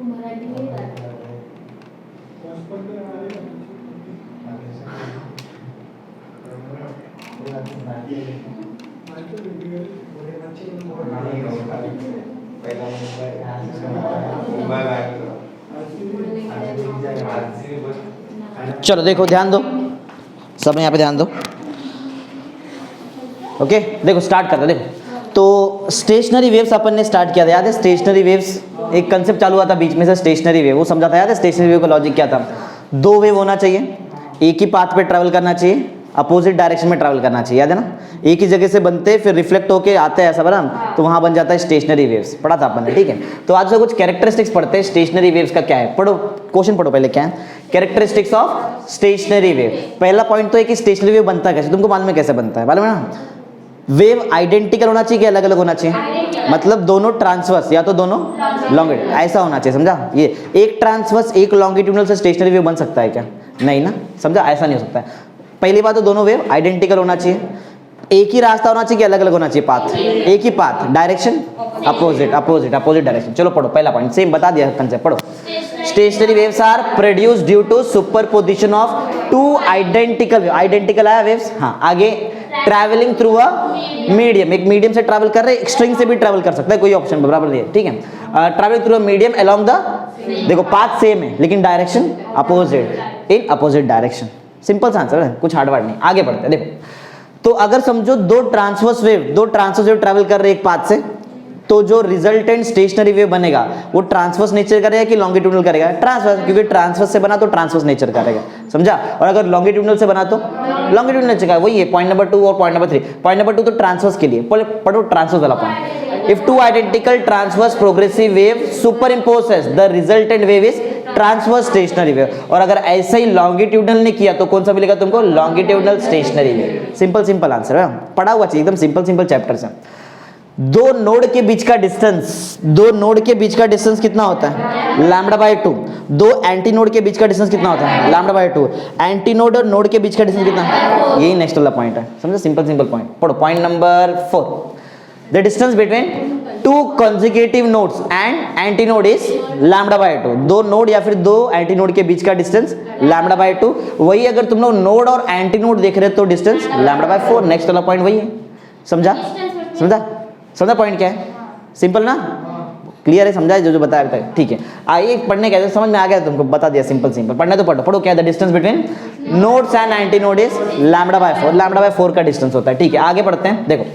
मराठी में चलो देखो, ध्यान दो सब, यहाँ पे ध्यान दो। ओके देखो स्टार्ट करते हैं। देखो तो स्टेशनरी वेव्स अपन ने स्टार्ट किया था, याद है? स्टेशनरी वेव्स एक कंसेप्ट चालू हुआ था बीच में से, स्टेशनरी वेव, वो समझा था, याद है? स्टेशनरी वेव का लॉजिक क्या था? दो वेव होना चाहिए, एक ही पाथ पे ट्रैवल करना चाहिए, अपोजिट डायरेक्शन में ट्रैवल करना चाहिए, याद है ना? एक ही जगह से बनते फिर रिफ्लेक्ट होके आते हैं, ऐसा बना, तो वहां बन जाता है स्टेशनरी वेव्स। पढ़ा था अपन ने, ठीक है? तो आज से कुछ कैरेक्टरिस्टिक्स पढ़ते हैं स्टेशनरी वेव्स का। क्या है? पढ़ो, क्वेश्चन पढ़ो पहले। क्या है कैरेक्टरिस्टिक्स ऑफ स्टेशनरी वेव? पहला पॉइंट तो है कि स्टेशनरी वेव बनता कैसे, तुमको मालूम है कैसे बनता है? मालूम है ना? वेव आइडेंटिकल होना चाहिए कि अलग अलग होना चाहिए? मतलब दोनों ट्रांसवर्स या तो दोनों लॉन्गिट्यूड, ऐसा होना चाहिए, समझा? ये एक ट्रांसवर्स एक लॉन्गिट्यूडनल से स्टेशनरी वेव बन सकता है क्या? नहीं ना, समझा? ऐसा नहीं हो सकता है। पहली बात तो दोनों वेव आइडेंटिकल होना चाहिए, एक ही रास्ता होना चाहिए कि अलग अलग होना चाहिए? पाथ एक ही path, direction opposite, opposite opposite direction. चलो पढ़ो पहला पॉइंट, सेम बता दिया कंसेप्ट, पढ़ो। Stationary waves are produced due to superposition of two identical wave. Identical आया वेव्स, हाँ। आगे ट्रैवलिंग थ्रू अ मीडियम, एक मीडियम से ट्रैवल कर रहे हैं, एक स्ट्रिंग से भी ट्रैवल कर सकता है, कोई ऑप्शन बराबर दिया, ठीक है? Travelling through a medium along the, देखो पाथ सेम है लेकिन direction opposite, in opposite direction. Simple सा आंसर है, कुछ हार्ड वर्ड नहीं। आगे बढ़ते हैं, देखो तो अगर समझो दो ट्रांसवर्स वेव ट्रैवल कर रहे हैं एक पाथ से, तो जो रिजल्टेंट स्टेशनरी वेव बनेगा वो ट्रांसवर्स नेचर करेगा कि लॉन्गिट्यूडनल करेगा? ट्रांसवर्स, क्योंकि ट्रांसवर्स से बना तो ट्रांसवर्स नेचर करेगा, समझा? और अगर लॉन्गिट्यूडनल से बना तो लॉन्गिट्यूडनल नेचर का। वही है पॉइंट नंबर 2 और पॉइंट नंबर 3। पॉइंट नंबर 2 तो ट्रांसवर्स के लिए, पढ़ो ट्रांसवर्स वाला point. If two identical transverse progressive wave super imposes the resultant wave is transverse stationary wave. और अगर ऐसे ही लॉन्गिट्यूडनल ने किया तो कौन सा मिलेगा तुमको? Longitudinal stationary wave. Simple simple answer है, पढ़ा हुआ चाहिए, एकदम सिंपल सिंपल चैप्टर्स हैं। दो नोड के बीच का डिस्टेंस, दो नोड के बीच का डिस्टेंस कितना होता है? Lambda by 2। दो एंटी नोड के बीच का डिस्टेंस कितना होता है? Lambda by 2। एंटी नोड और नोड के बीच का डिस्टेंस कितना है? यही नेक्स्ट वाला पॉइंट है, समझो? सिंपल सिंपल पॉइंट पढ़ो। Point number 4, the distance between two consecutive nodes and anti node is lambda by 2। दो नोड या फिर दो एंटी नोड के बीच का डिस्टेंस लैम्डा बाय 2। वही अगर तुम लोग नोड और एंटी नोड देख रहे हो तो डिस्टेंस लैम्डा बाय 4। नेक्स्ट वाला पॉइंट वही है, समझा? समझा? समझा पॉइंट क्या है? सिंपल ना, क्लियर है? समझा जो जो बताया अभी तक, ठीक है? आइए पढ़ने कैसे, समझ में आ गया तुमको? बता दिया, सिंपल सिंपल। पढ़ने तो पढ़ो। पढ़ो क्या? The distance between nodes and anti node is lambda by 4। Lambda by 4 का डिस्टेंस होता है, ठीक है? आगे बढ़ते हैं। देखो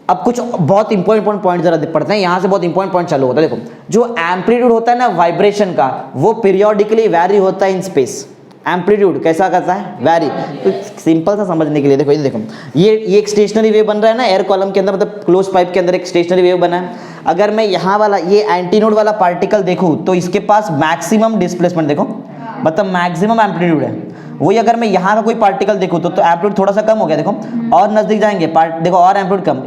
अब कुछ बहुत इंपॉर्टेंट पॉइंट जरा पढ़ते हैं, यहां से बहुत इंपॉर्टेंट पॉइंट चालू होता है। देखो जो एम्पलीट्यूड होता है ना वाइब्रेशन का, वो पीरियोडिकली वैरी होता है इन स्पेस। एम्पलीट्यूड कैसा करता है? वैरी। तो सिंपल सा समझने के लिए देखो, ये देखो ये एक स्टेशनरी वेव बन रहा है ना एयर कॉलम के अंदर, मतलब क्लोज पाइप के अंदर एक स्टेशनरी वेव बना है। अगर मैं यहाँ वाला ये एंटीनोड वाला पार्टिकल देखूँ तो इसके पास मैक्सिमम डिस्प्लेसमेंट, देखो मतलब मैक्सिमम एम्पलीट्यूड है। वही अगर मैं यहाँ का कोई पार्टिकल देखूँ तो एम्पलीट्यूड थोड़ा सा कम हो गया, देखो और नजदीक जाएंगे देखो और एम्पलीट्यूड कम।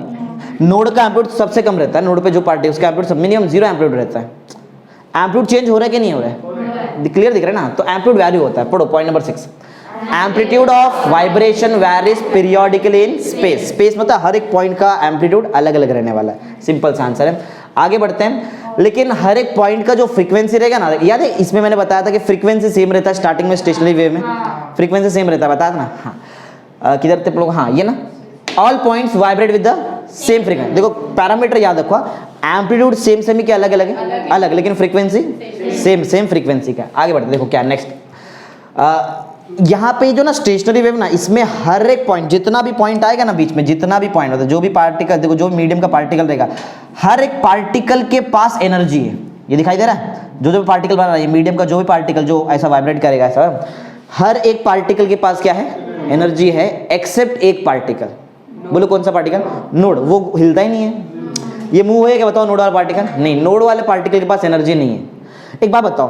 नोड का एम्पलीट्यूड सबसे कम रहता है, नोड पे जो पार्टिकल उसका एम्पलीट्यूड मिनिमम 0 एम्पलीट्यूड रहता है। एम्पलीट्यूड चेंज हो रहा है कि नहीं हो रहा है? क्लियर दिख रहा है ना? तो एम्पलीट्यूड वैल्यू होता है। पढ़ो point number 6, amplitude of vibration varies periodically in space. Space मतलब हर एक पॉइंट का एम्पलीट्यूड अलग अलग रहने वाला है। सिंपल सा आंसर है। आगे बढ़ते हैं, लेकिन हर एक पॉइंट का जो फ्रीक्वेंसी रहेगा ना, याद है इसमें मैंने बताया था कि फ्रीक्वेंसी सेम रहता है स्टार्टिंग में स्टेशनरी वेव में, फ्रीक्वेंसी सेम रहता है, बताया था ना? हाँ किधर थे लोग? हाँ ये ना, all points vibrate with the same frequency. देखो पैरामीटर याद रखो, एम्पलीट्यूड सेम सेम ही क्या अलग अलग है? अलग, लेकिन फ्रीक्वेंसी सेम सेम फ्रीक्वेंसी का। आगे बढ़ते देखो क्या नेक्स्ट, यहाँ पे जो ना स्टेशनरी वेव ना, इसमें हर एक पॉइंट, जितना भी पॉइंट आएगा ना बीच में, जितना भी पॉइंट होता है, जो भी पार्टिकल, देखो जो मीडियम का पार्टिकल रहेगा, हर एक पार्टिकल के पास एनर्जी है। ये दिखाई दे रहा है? जो जो पार्टिकल बना रहा है मीडियम का, जो भी पार्टिकल जो ऐसा वाइब्रेट करेगा ऐसा, हर एक पार्टिकल के पास क्या है? एनर्जी है, एक्सेप्ट एक पार्टिकल। बोलो कौन सा पार्टिकल? नोड। वो हिलता ही नहीं है। ये मूव है क्या? बताओ नोड वाला पार्टिकल नहीं, नोड वाले पार्टिकल के पास एनर्जी नहीं है। एक बात बताओ,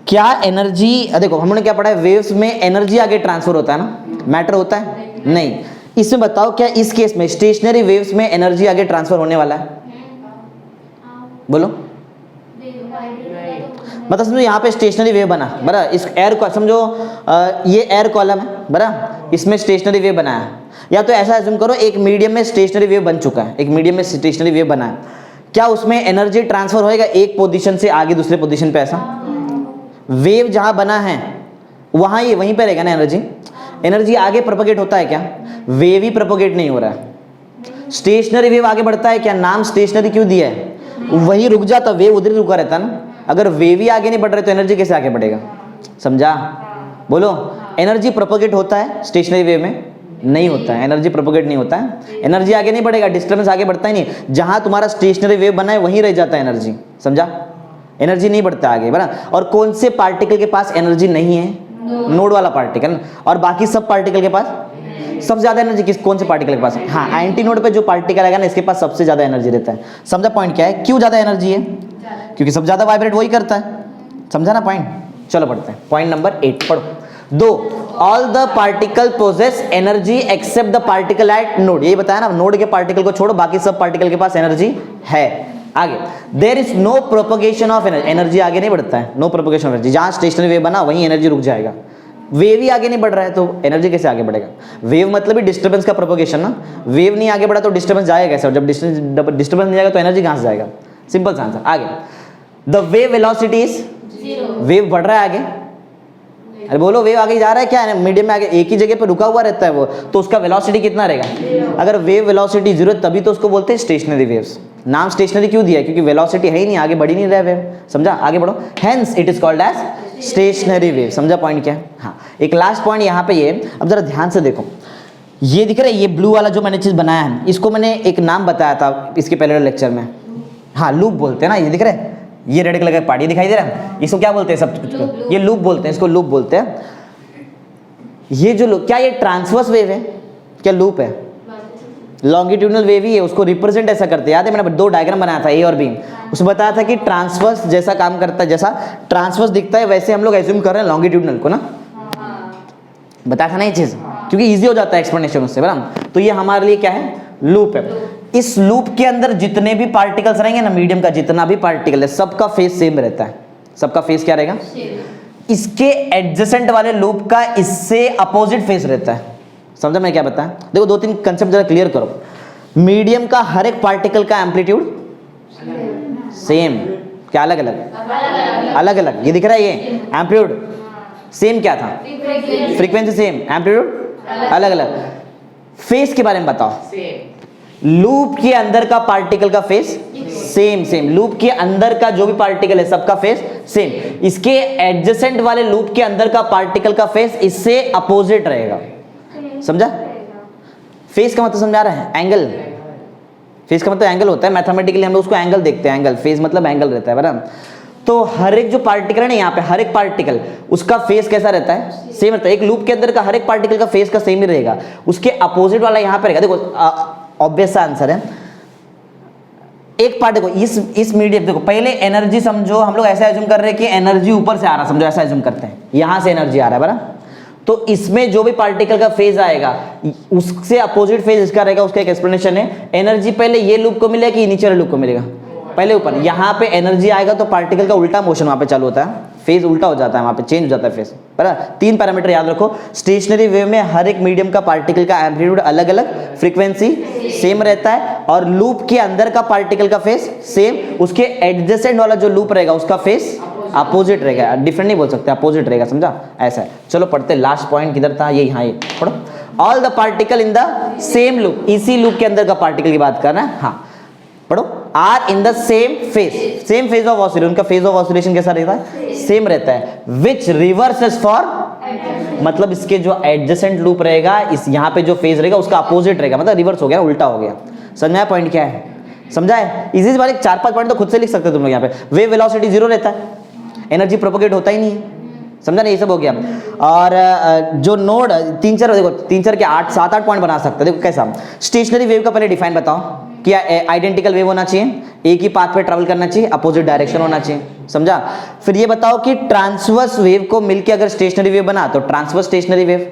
क्या एनर्जी, देखो हमने क्या पढ़ा है, वेव्स में एनर्जी आगे ट्रांसफर होता है ना, मैटर होता है? नहीं। इसमें बताओ क्या इस केस में स्टेशनरी वेव्स में एनर्जी आगे ट्रांसफर होने वाला है? बोलो। मतलब समझो यहाँ पे स्टेशनरी वेव बना बरा, इस एयर को समझो ये एयर कॉलम है बरा, इसमें स्टेशनरी वेव बना है। या तो ऐसा एज्यूम करो एक मीडियम में स्टेशनरी वेव बन चुका है, एक मीडियम में स्टेशनरी वेव बना है, क्या उसमें एनर्जी ट्रांसफर होएगा एक पोजीशन से आगे दूसरे पोजीशन पे? ऐसा वेव जहां बना है वहां ये वहीं पे रहेगा ना एनर्जी। एनर्जी आगे प्रोपोगेट होता है क्या? वेव ही प्रोपोगेट नहीं हो रहा है। स्टेशनरी वेव आगे बढ़ता है क्या? नाम स्टेशनरी क्यों दिया है? वही रुक जाता, वेव उधर ही रुका रहता ना। अगर वेव ही आगे नहीं बढ़ रहे तो एनर्जी कैसे आगे बढ़ेगा? समझा? बोलो। एनर्जी प्रोपोगेट होता है स्टेशनरी वेव में? नहीं होता है, एनर्जी प्रोपोगेट नहीं होता है। एनर्जी आगे नहीं बढ़ेगा, डिस्टर्बेंस आगे बढ़ता ही नहीं। जहां तुम्हारा स्टेशनरी वेव बना है वहीं रह जाता है एनर्जी। समझा? एनर्जी नहीं बढ़ता आगे, बराबर। और कौन से पार्टिकल के पास एनर्जी नहीं है? नोड वाला पार्टिकल। और बाकी सब पार्टिकल के पास सबसे ज्यादा एनर्जी कौन से पार्टिकल के पास है? हाँ, एंटी नोड पे जो पार्टिकल आएगा ना इसके पास सबसे ज्यादा एनर्जी रहता है। समझा पॉइंट क्या है? क्यों ज्यादा एनर्जी है? क्योंकि सबसे ज्यादा वाइब्रेट वही करता है। समझा ना पॉइंट? चलो पढ़ते हैं पॉइंट नंबर 8 पढ़ो। 2 all the particle possess energy except the particle at node. यही बताया ना, नोड के पार्टिकल को छोड़ो बाकी सब पार्टिकल के पास एनर्जी है। आगे there is no propagation of energy. Energy आगे नहीं बढ़ता है, नो प्रोपोगेशन ऑफ एनर्जी। जहां स्टेशनरी वेव बना वहीं एनर्जी रुक जाएगा। वेव ही आगे नहीं बढ़ रहा है तो एनर्जी कैसे आगे बढ़ेगा? वेव मतलब ही डिस्टर्बेंस का प्रोपोगेशन ना। वेव नहीं आगे बढ़ा तो डिस्टर्बेंस जाएगा कैसे? और जब डिस्टर्बेंस नहीं जाएगा तो एनर्जी कहां से जाएगा? सिंपल सा आंसर। आगे the wave velocity is 0। Wave बढ़ रहा है आगे। अरे बोलो, वेव आगे जा रहा है क्या है? मीडियम में आगे एक ही जगह पे रुका हुआ रहता है वो, तो उसका वेलोसिटी कितना रहेगा? अगर वेव वेलोसिटी 0 तभी तो उसको बोलते हैं स्टेशनरी वेव्स। नाम स्टेशनरी क्यों दिया? क्योंकि वेलोसिटी है ही नहीं, आगे बढ़ ही नहीं रहा वेव। समझा? आगे बढ़ो। Hence it is called as stationary wave. समझा पॉइंट क्या है? हाँ, एक लास्ट पॉइंट यहाँ पे ये, अब जरा ध्यान से देखो, ये दिख रहा है, ये ब्लू वाला जो मैंने चीज बनाया है, इसको मैंने एक नाम बताया था इसके पहले लेक्चर में। हाँ, लूप बोलते हैं ना। ये दिख रहा है, ये रेड कलर का पार्टी दिखाई दे रहा है, इसको क्या बोलते हैं? सब कुछ ये लूप बोलते हैं, इसको लूप बोलते हैं। ये जो क्या ये ट्रांसवर्स वेव है क्या लूप है? लॉन्गिट्यूडनल वेव ही है, उसको रिप्रेजेंट ऐसा करते हैं। याद है मैंने 2 डायग्राम बनाया था, ए और बी। उसमें बताया था कि ट्रांसवर्स जैसा काम करता है, जैसा ट्रांसवर्स दिखता है वैसे हम लोग एज्यूम कर रहे हैं लॉन्गिट्यूडनल को ना। बताया था ना ये चीज, क्योंकि इजी हो जाता है एक्सप्लेनेशन उससे, बराबर। तो ये हमारे लिए क्या है? लूप है। इस लूप के अंदर जितने भी पार्टिकल्स रहेंगे ना, मीडियम का जितना भी पार्टिकल है, सबका फेस सेम रहता है। सबका फेस क्या रहेगा? इसके एडजेसेंट वाले लूप का इससे अपोजिट फेस रहता है। समझा मैं क्या बताया? देखो 2-3 कंसेप्ट जरा क्लियर करो। मीडियम का हर एक पार्टिकल का एम्पलीट्यूड सेम, क्या अलग अलग? अलग अलग। ये दिख रहा है, ये एम्पलीट्यूड सेम क्या था? फ्रीक्वेंसी सेम, एम्पलीट्यूड अलग अलग। फेस के बारे में बताओ। लूप के अंदर का पार्टिकल का फेस सेम सेम। लूप के अंदर का जो भी पार्टिकल है सबका फेस सेम। इसके एडजेसेंट वाले लूप के अंदर का पार्टिकल का फेस इससे अपोजिट रहेगा। समझा? फेस का मतलब समझा रहा है? एंगल। फेस का मतलब एंगल होता है, मैथमेटिकली हम लोग उसको एंगल देखते हैं। एंगल, फेस मतलब एंगल रहता है, बराबर। तो हर एक जो पार्टिकल है ना, यहाँ पे हर एक पार्टिकल उसका फेस कैसा रहता है? सेम रहता है। एक लूप के अंदर का हर एक पार्टिकल का फेस का सेम ही रहेगा। उसके अपोजिट वाला यहाँ पे रहेगा। देखो ऑब्वियस आंसर है। एक पार्ट देखो, इस मीडियम देखो, पहले एनर्जी समझो, हम लोग ऐसा एज्यूम कर रहे हैं कि एनर्जी ऊपर से आ रहा, समझो ऐसा एज्यूम करते हैं, यहां से एनर्जी आ रहा है, बराबर। तो इसमें जो भी पार्टिकल का फेज आएगा उससे अपोजिट फेज इसका रहेगा। उसका एक एक्सप्लेनेशन है। एनर्जी पहले ये लूप को मिलेगा कि नीचे वाले लूप को मिलेगा? पहले ऊपर। यहाँ पे एनर्जी आएगा तो पार्टिकल का उल्टा मोशन वहां पे चालू होता है, फेज उल्टा हो जाता है, वहां पे चेंज हो जाता है फेज, बराबर। 3 पैरामीटर याद रखो। स्टेशनरी वेव में हर एक मीडियम का पार्टिकल का एम्पलीट्यूड अलग अलग, फ्रीक्वेंसी सेम रहता है, और लूप के अंदर का पार्टिकल का फेस सेम। उसके एडजेसेंट वाला जो लूप रहेगा उसका फेस अपोजिट रहेगा। डिफरेंट नहीं बोल सकते, अपोजिट रहेगा। समझा? ऐसा है। चलो पढ़ते। लास्ट पॉइंट किधर था? ये यहाँ, ये पढ़ो। All the particle in the same loop. इसी लूप के अंदर का पार्टिकल की बात करना है। हाँ पढ़ो। Are in the same phase, same phase of oscillation. उनका फेज ऑफ ऑसिलेशन कैसा रहता है? सेम रहता है। विच रिवर्सेस फॉर, मतलब इसके जो एडजेसेंट लूप रहेगा, इस यहाँ पे जो फेज रहेगा उसका अपोजिट रहेगा, मतलब रिवर्स हो गया, उल्टा हो गया। समझा पॉइंट क्या है? समझा है? इसी बारे 4-5 पॉइंट तो खुद से लिख सकते हो तुम लोग। यहाँ पे वेव वेलोसिटी 0 रहता है, एनर्जी प्रोपोगेट होता ही नहीं है। समझा ना? ये सब हो गया। और जो नोड 3-4 देखो, 3-4 के 8-7-8 पॉइंट बना सकते हैं। देखो कैसा? स्टेशनरी वेव का पहले डिफाइन बताओ। क्या आइडेंटिकल वेव होना चाहिए, एक ही पाथ पे ट्रैवल करना चाहिए, अपोजिट डायरेक्शन होना चाहिए। समझा? फिर ये बताओ कि ट्रांसवर्स वेव को मिलके अगर स्टेशनरी वेव बना तो ट्रांसवर्स स्टेशनरी वेव,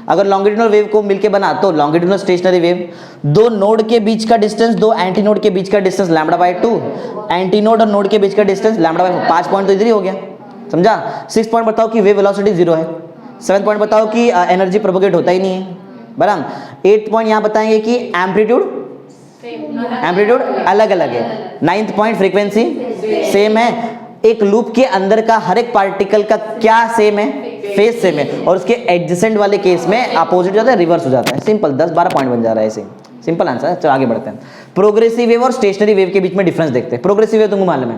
अगर लॉन्गिट्यूडनल वेव को मिलके बना तो लॉन्गिट्यूडनल स्टेशनरी वेव। 2 नोड के बीच का डिस्टेंस, 2 एंटी नोड के बीच का डिस्टेंस λ/2, एंटी नोड और नोड के बीच का डिस्टेंस λ/4। 5 पॉइंट तो इधर ही हो गया। समझा? 6 पॉइंट बताओ कि वेव वेलोसिटी 0 है। 7 पॉइंट बताओ कि एनर्जी प्रोपोगेट होता ही नहीं है, बराबर। 8 पॉइंट यहाँ बताएंगे कि एम्पलीट्यूड एम्पलीट्यूड अलग अलग है। 9th पॉइंट फ्रीक्वेंसी सेम है। एक लूप के अंदर का हर एक पार्टिकल का क्या सेम है, फेज सेम है, और उसके एडजेसेंट वाले केस में अपोजिट हो जाता है, रिवर्स हो जाता है। सिंपल 10-12 पॉइंट बन जा रहा है ऐसे। सिंपल आंसर है। चलो आगे बढ़ते हैं। प्रोग्रेसिव वेव और स्टेशनरी वेव के बीच में डिफरेंस देखते हैं। प्रोग्रेसिव वेव तुमको मालूम है,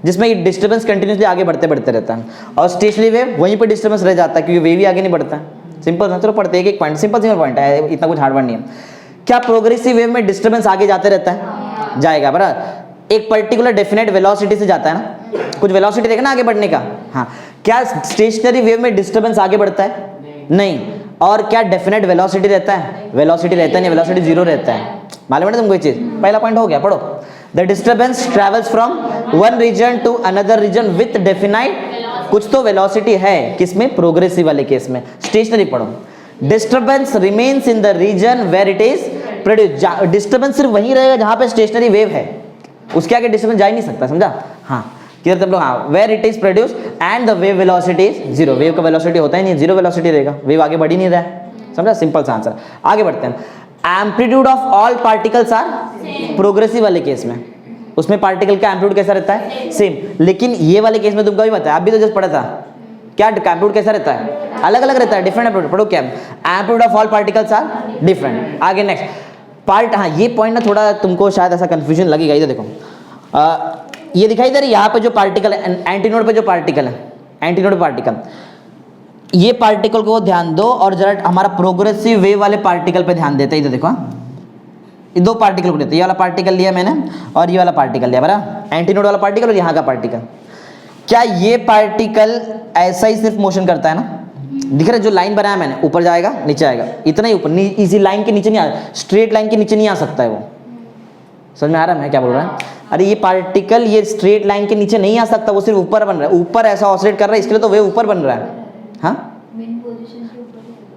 जिसमें ये डिस्टर्बेंस कंटिन्यूसली आगे बढ़ते बढ़ते रहता है, और स्टेशनरी वेव वहीं पर डिस्टर्बेंस रह जाता है क्योंकि वेव ही आगे नहीं बढ़ता है। सिंपल। चलो पढ़ते एक एक पॉइंट, सिंपल पॉइंट है, इतना कुछ हार्ड वर्ड नहीं है। क्या प्रोग्रेसिव वेव में डिस्टर्बेंस आगे जाते रहता है? जाएगा बराबर। एक पर्टिकुलर डेफिनेट वेलोसिटी से जाता है ना, कुछ वेलोसिटी देखना आगे बढ़ने का। हाँ, क्या स्टेशनरी वेव में डिस्टर्बेंस आगे बढ़ता है? नहीं। और क्या डेफिनेट वेलोसिटी रहता है? वेलोसिटी रहता नहीं, वेलोसिटी जीरो रहता है। मालूम है ना तुमको ये चीज? पहला पॉइंट हो गया, पढ़ो। The disturbance travels from one region to another region with definite, कुछ तो वेलोसिटी है किसमें? प्रोग्रेसिव वाले केस में। स्टेशनरी पढ़ो। Disturbance remains in the region where it is produced. Disturbance सिर्फ वहीं रहेगा जहां पे स्टेशनरी वेव है, उसके आगे डिस्टर्बेंस जा ही नहीं सकता, समझा? हाँ क्लियर तुम लोग? हाँ, where it is produce and the wave velocity is zero. Wave का वेलोसिटी होता ही नहीं, जीरो वेलोसिटी रहेगा, वेव आगे बढ़ ही नहीं रहा है, समझा? सिंपल सा आंसर। आगे बढ़ते हैं। Amplitude of all particles are progressive वाले केस में, उसमें पार्टिकल का एम्पलीट्यूड कैसा रहता है? सेम। लेकिन ये वाले केस में तुमको भी पता है, अभी तो जस्ट पढ़ा था, क्या एम्पलीट्यूड कैसा रहता है? अलग अलग रहता है, डिफरेंट एम्पलीट्यूड। पढ़ो क्या? Amplitude of all particles are different. आगे नेक्स्ट पार्ट। हाँ, ये पॉइंट ना थोड़ा तुमको शायद ऐसा कंफ्यूजन लगेगा। इधर देखो, ये दिखाई दे रही है यहाँ पे जो पार्टिकल है, एंटीनोड पे जो पार्टिकल है, एंटीनोड पार्टिकल, ये पार्टिकल को ध्यान दो और जरा हमारा प्रोग्रेसिव वेव वाले पार्टिकल पे ध्यान देते हैं। इधर देखो, ये दो पार्टिकल को लेते हैं, ये वाला पार्टिकल लिया मैंने और ये वाला पार्टिकल लिया, बराबर? एंटीनोड वाला पार्टिकल और यहाँ का पार्टिकल। क्या ये पार्टिकल ऐसा ही सिर्फ मोशन करता है ना? दिख रहा है जो लाइन बनाया मैंने, ऊपर जाएगा नीचे आएगा, इतना ही ऊपर, इसी लाइन के नीचे नहीं आ, स्ट्रेट लाइन के नीचे नहीं आ सकता है वो। समझ में आ रहा है मैं क्या बोल रहा हूँ? अरे ये पार्टिकल ये स्ट्रेट लाइन के नीचे नहीं आ सकता, वो सिर्फ ऊपर बन रहा है, ऊपर ऐसा ऑसिलेट कर रहा है, इसके लिए तो वेव ऊपर बन रहा है। हाँ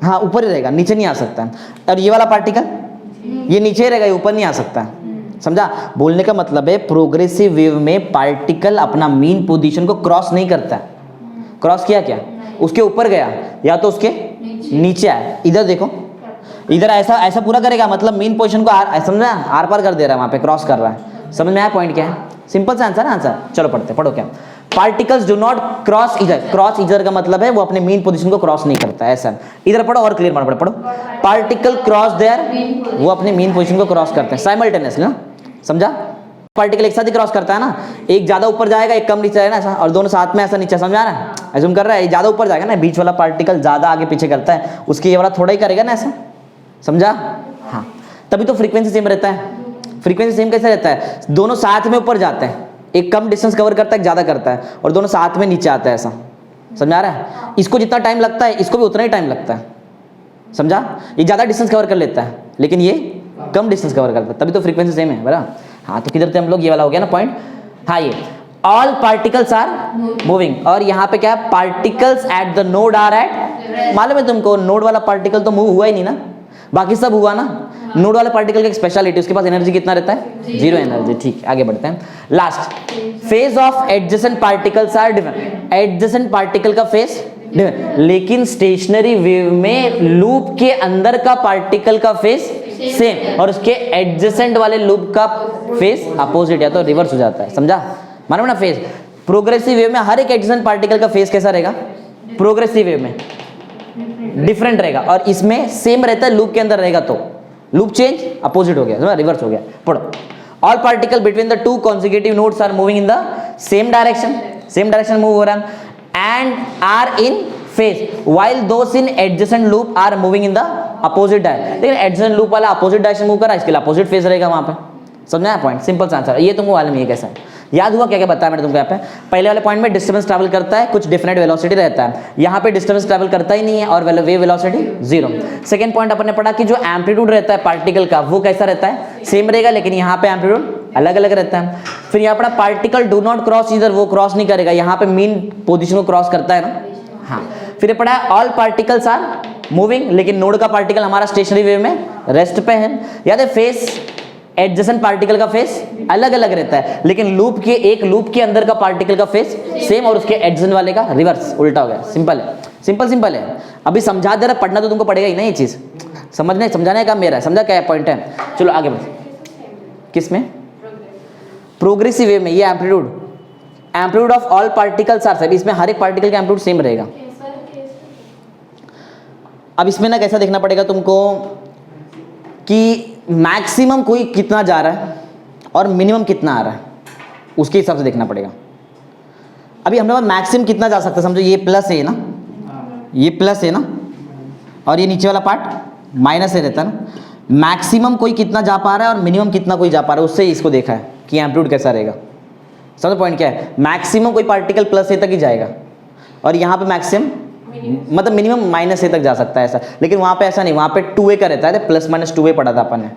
हाँ, ऊपर ही रहेगा, नीचे नहीं आ सकता। और ये वाला पार्टिकल ये नीचे ही रहेगा, ये ऊपर नहीं आ सकता। समझा? बोलने का मतलब है प्रोग्रेसिव वेव में पार्टिकल अपना मीन पोजीशन को क्रॉस नहीं करता। क्रॉस किया क्या? उसके ऊपर गया या तो उसके नीचे आया। इधर देखो, इधर ऐसा ऐसा पूरा करेगा, मतलब मीन पोजीशन को समझा, आर पार कर दे रहा है, वहां पे क्रॉस कर रहा है। समझ में आया पॉइंट क्या है? सिंपल सा आंसर है। आंसर चलो पढ़ते, पढ़ो क्या? पार्टिकल्स डू नॉट क्रॉस इधर। क्रॉस इधर का मतलब है वो अपने मीन पोजीशन को क्रॉस नहीं करता है, ऐसा। इधर पढ़ो और क्लियर पढ़ो, पढ़ो। पार्टिकल क्रॉस देयर, वो अपने मीन पोजीशन को क्रॉस करते हैं साइमल्टेनियसली ना, समझा? पार्टिकल एक साथ ही क्रॉस करता है ना, एक ज्यादा ऊपर जाएगा एक कम नीचे जाएगा ना, ऐसा, और दोनों साथ में ऐसा नीचे। समझा रहा है? एज्यूम कर रहा है ज्यादा ऊपर जाएगा ना, बीच वाला पार्टिकल ज्यादा आगे पीछे करता है, उसके ये वाला थोड़ा ही करेगा ना, ऐसा। समझा? हाँ, तभी तो फ्रीक्वेंसी सेम रहता है। फ्रीक्वेंसी सेम कैसे रहता है? दोनों साथ में ऊपर जाते हैं, एक कम डिस्टेंस कवर करता है, ज्यादा करता है, और दोनों साथ में नीचे आता है, ऐसा। समझ आ रहा है? इसको जितना टाइम लगता है इसको भी उतना ही टाइम लगता है। समझा? ये ज्यादा डिस्टेंस कवर कर लेता है लेकिन ये कम डिस्टेंस कवर करता है, तभी तो फ्रीक्वेंसी सेम है, बराबर? हाँ, तो किधर थे हम लोग? ये वाला हो गया ना पॉइंट। हाँ, ये ऑल पार्टिकल्स आर मूविंग, और यहाँ पे क्या है? Particles at the node are at, मालूम है तुमको? नोड वाला पार्टिकल तो मूव हुआ ही नहीं ना, बाकी सब हुआ ना। नोड वाले पार्टिकल की एक स्पेशलिटी, उसके पास एनर्जी कितना रहता है? Zero energy. ठीक, आगे बढ़ते हैं। Last, phase of adjacent particles are different. Adjacent particle का फेज डिफरेंट, लेकिन स्टेशनरी वेव में लूप के अंदर का पार्टिकल का फेज सेम, और उसके एडजेसेंट वाले लूप का फेज अपोजिट या तो रिवर्स हो जाता है। समझा? मालूम ना? फेज प्रोग्रेसिव वेव में हर एक एडजेसेंट पार्टिकल का फेज कैसा रहेगा? प्रोग्रेसिव वेव में डिफरेंट रहेगा, और इसमें सेम रहता है, लूप के अंदर रहेगा तो लूप चेंज, अपोजिट हो गया, रिवर्स हो गया। पढ़ो। All particle between the two consecutive nodes are moving in the same direction, same direction move हो रहा है, and are in phase, while those in adjacent loop are moving in the opposite direction. लेकिन adjacent loop वाला opposite direction move कर रहा है, इसके लिए अपोजिट फेज रहेगा वहां पे। समझा पॉइंट? सिंपल सा आंसर। ये तुमको मालूम है कैसा है? याद हुआ क्या क्या बताया मैंने तुमको? यहाँ पे पहले वाले पॉइंट में डिस्टर्बेंस ट्रैवल करता है, कुछ डिफरेंट वेलोसिटी रहता है, यहाँ पे डिस्टर्बेंस ट्रैवल करता ही नहीं है, और wave velocity zero. Second point अपन ने पढ़ा कि जो एम्पलीट्यूड रहता है पार्टिकल का वो कैसा रहता है? सेम रहेगा, लेकिन यहाँ पे एम्पलीट्यूड अलग अलग रहता है। फिर यहाँ पढ़ा पार्टिकल डू नॉट क्रॉस इधर, वो क्रॉस नहीं करेगा, यहाँ पे मीन पोजिशन को क्रॉस करता है ना। हाँ, फिर पढ़ा ऑल पार्टिकल्स आर मूविंग, लेकिन नोड का पार्टिकल हमारा स्टेशनरी वेव में रेस्ट पे है। याद है? फेस एडजेसेंट पार्टिकल का फेस अलग अलग रहता है, लेकिन लूप के एक लूप के अंदर का पार्टिकल का फेस सेम, और उसके एडजेसेंट वाले का रिवर्स, उल्टा हो गया। सिंपल है, सिंपल सिंपल है। अभी समझा दे रहा, पढ़ना तो तुमको पड़ेगा ही ना, ये चीज समझने समझाने का मेरा है। समझा क्या पॉइंट है? चलो आगे बढ़ते। किस में? प्रोग्रेसिव वेव में। ये amplitude of all particles are same, इसमें हर एक पार्टिकल का एम्पलीट्यूड सेम रहेगा। अब इसमें ना कैसा देखना पड़ेगा तुमको कि मैक्सिमम कोई कितना जा रहा है और मिनिमम कितना आ रहा है, उसके हिसाब से देखना पड़ेगा। अभी हमारे पास मैक्सिमम कितना जा सकता है, समझो ये प्लस है ना, ये प्लस है ना, और ये नीचे वाला पार्ट माइनस है रहता है ना। मैक्सिमम कोई कितना जा पा रहा है और मिनिमम कितना कोई जा पा रहा है, उससे इसको देखा है कि एम्पलीट्यूड कैसा रहेगा। समझो पॉइंट क्या है? मैक्सिमम कोई पार्टिकल प्लस ए तक ही जाएगा और यहाँ पे मैक्सिमम मतलब मिनिमम माइनस ए तक जा सकता है ऐसा, लेकिन वहाँ पे ऐसा नहीं, वहाँ पे 2a का रहता है, प्लस माइनस 2a पढ़ा था अपन ने,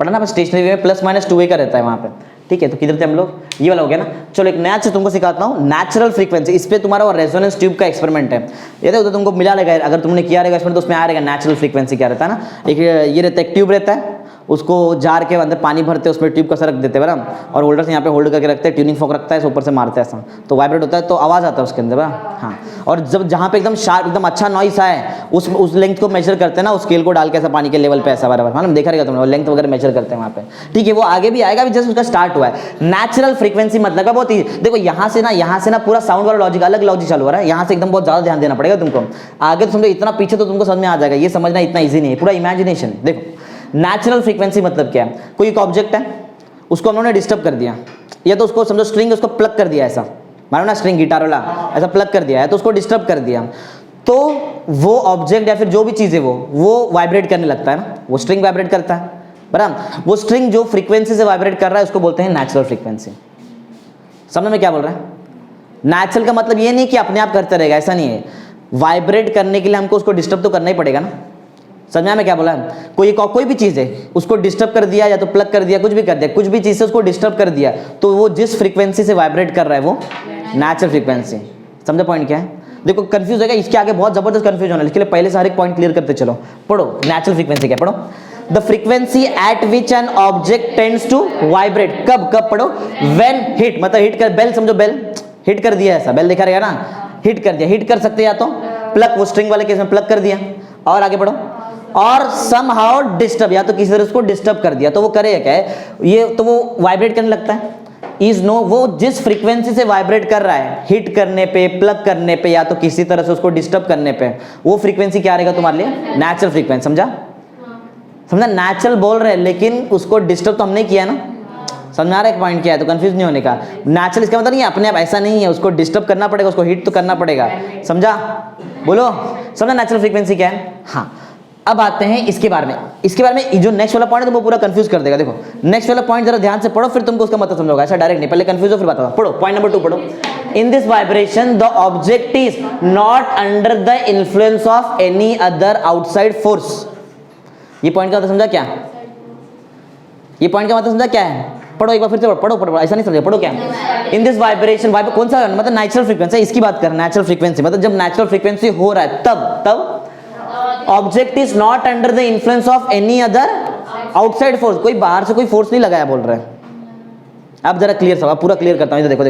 पढ़ा ना स्टेशनरी में प्लस माइनस 2a का रहता है वहाँ पे। ठीक है, तो किधर थे हम लोग? ये वाला हो गया ना। चलो एक नया चीज तुमको सिखाता हूँ, नेचुरल फ्रीक्वेंसी। इस पे तुम्हारा वो रेजोनेंस ट्यूब का एक्सपेरिमेंट है, ये तो तुमको मिला रहेगा, अगर तुमने किया रहेगा एक्सपेरिमेंट तो उसमें आ रहेगा नेचुरल फ्रीक्वेंसी क्या रहता है ना। एक ये रहता है, एक ट्यूब रहता है, उसको जार के अंदर पानी भरते हैं, उसमें ट्यूब का सा रख देते हैं बराबर, और होल्डर से यहाँ पे होल्ड करके रखते हैं, ट्यूनिंग फॉक रखता है, ऊपर से मारते हैं ऐसा, तो वाइब्रेट होता है, तो आवाज़ आता है उसके अंदर बराबर। हाँ, और जब जहाँ पे एकदम शार्प एकदम अच्छा नॉइस आए उस लेंथ को मेजर करते हैं ना, उस स्केल को डाल के ऐसा पानी के लेवल पे ऐसा बराबर, हाँ देखा रहेगा तुमने, लेंथ वगैरह मेजर करते हैं वहाँ पे। ठीक है, वो आगे भी आएगा, अभी जस्ट उसका स्टार्ट हुआ है। नेचुरल फ्रीक्वेंसी मतलब है बहुत ही, देखो यहाँ से ना पूरा साउंड वाला लॉजिक, अलग लॉजिक चालू हो रहा है, यहाँ से एकदम बहुत ज़्यादा ध्यान देना पड़ेगा तुमको। आगे तो समझो इतना पीछे तो तुमको समझ में आ जाएगा, ये समझना इतना ईजी नहीं है, पूरा इमेजिनेशन। देखो नेचुरल फ्रीक्वेंसी मतलब क्या है? कोई एक ऑब्जेक्ट है, उसको हम लोगों ने डिस्टर्ब कर दिया, या तो उसको समझो स्ट्रिंग, उसको प्लग कर दिया ऐसा, मानो ना स्ट्रिंग गिटार वाला ऐसा प्लग कर दिया है, तो उसको डिस्टर्ब कर दिया, तो वो ऑब्जेक्ट या फिर जो भी चीज़ है वो वाइब्रेट करने लगता है ना, वो स्ट्रिंग वाइब्रेट करता है बराबर। वो स्ट्रिंग जो फ्रीक्वेंसी से वाइब्रेट कर रहा है उसको बोलते हैं नेचुरल फ्रीक्वेंसी। समझ में क्या बोल रहा है? नेचुरल का मतलब ये नहीं कि अपने आप करता रहेगा, ऐसा नहीं है, वाइब्रेट करने के लिए हमको उसको डिस्टर्ब तो करना ही पड़ेगा ना। समझा मैं क्या बोला? कोई भी चीज़ है, उसको डिस्टर्ब कर दिया या तो प्लग कर दिया, कुछ भी कर दिया, कुछ भी चीज़ से उसको डिस्टर्ब कर दिया, तो वो जिस फ्रीक्वेंसी से वाइब्रेट कर रहा है वो नेचुरल फ्रीक्वेंसी। समझा पॉइंट क्या है? देखो कंफ्यूज होगा, इसके आगे बहुत जबरदस्त कंफ्यूज होना है, इसके लिए पहले से हर एक पॉइंट क्लियर करते चलो। पढ़ो नेचुरल फ्रीक्वेंसी क्या, पढ़ो the frequency at which an object tends to vibrate. कब पढ़ो? व्हेन हिट, मतलब हिट कर, बेल समझो, बेल हिट कर दिया, ऐसा बेल देखा रहेगा ना, हिट कर दिया, हिट कर सकते या तो प्लग, वो स्ट्रिंग वाले केस में प्लग कर दिया, और आगे बढ़ो, और समहाउ डिस्टर्ब, या तो किसी तरह उसको डिस्टर्ब कर दिया, तो वो करेगा क्या है? ये तो वो वाइब्रेट करने लगता है। इज नो, वो जिस फ्रीक्वेंसी से वाइब्रेट कर रहा है, हिट करने पे, प्लग करने पे, या तो किसी तरह से उसको डिस्टर्ब करने पे, वो फ्रीक्वेंसी क्या रहेगा तुम्हारे लिए? Natural frequency. समझा? नेचुरल बोल रहे हैं लेकिन उसको डिस्टर्ब तो हम नहीं किया ना। समझ आ रहा है पॉइंट क्या है? तो कंफ्यूज नहीं होने का। नेचुरल इसका मतलब नहीं है अपने आप, ऐसा नहीं है, उसको डिस्टर्ब करना पड़ेगा, उसको हिट तो करना पड़ेगा। समझा? बोलो, समझा नेचुरल फ्रीक्वेंसी क्या है? हाँ, अब आते हैं इसके बारे में जो नेक्स्ट वाला पॉइंट है तुमको पूरा कंफ्यूज कर देगा। देखो नेक्स्ट वाला पॉइंट जरा ध्यान से पढ़ो, फिर तुमको उसका मतलब समझोगा, ऐसा डायरेक्ट नहीं, पहले कंफ्यूज हो फिर बताओ। पढ़ो पॉइंट नंबर 2 पढ़ो। In this vibration the object is not under the influence of any other outside force. ये पॉइंट का मतलब समझा क्या? ये पॉइंट का मतलब समझा क्या है? पढ़ो एक बार फिर से पढ़ो, ऐसा नहीं समझे, पढ़ो क्या? इन दिस वाइब्रेशन, कौन सा मतलब नेचुरल फ्रीक्वेंसी, इसकी बात कर, नेचुरल फ्रीक्वेंसी मतलब जब नेचुरल फ्रीक्वेंसी हो रहा है तब object is not under the influence of any other outside force. कोई बाहर से कोई फोर्स नहीं लगाया बोल रहे हैं। अब जरा क्लियर सवाल पूरा क्लियर करता हूं। देखो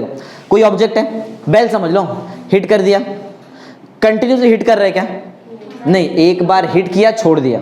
कोई ऑब्जेक्ट है, बेल समझ लो, हिट कर दिया, कंटिन्यूसली हिट कर रहे क्या? नहीं, एक बार हिट किया छोड़ दिया।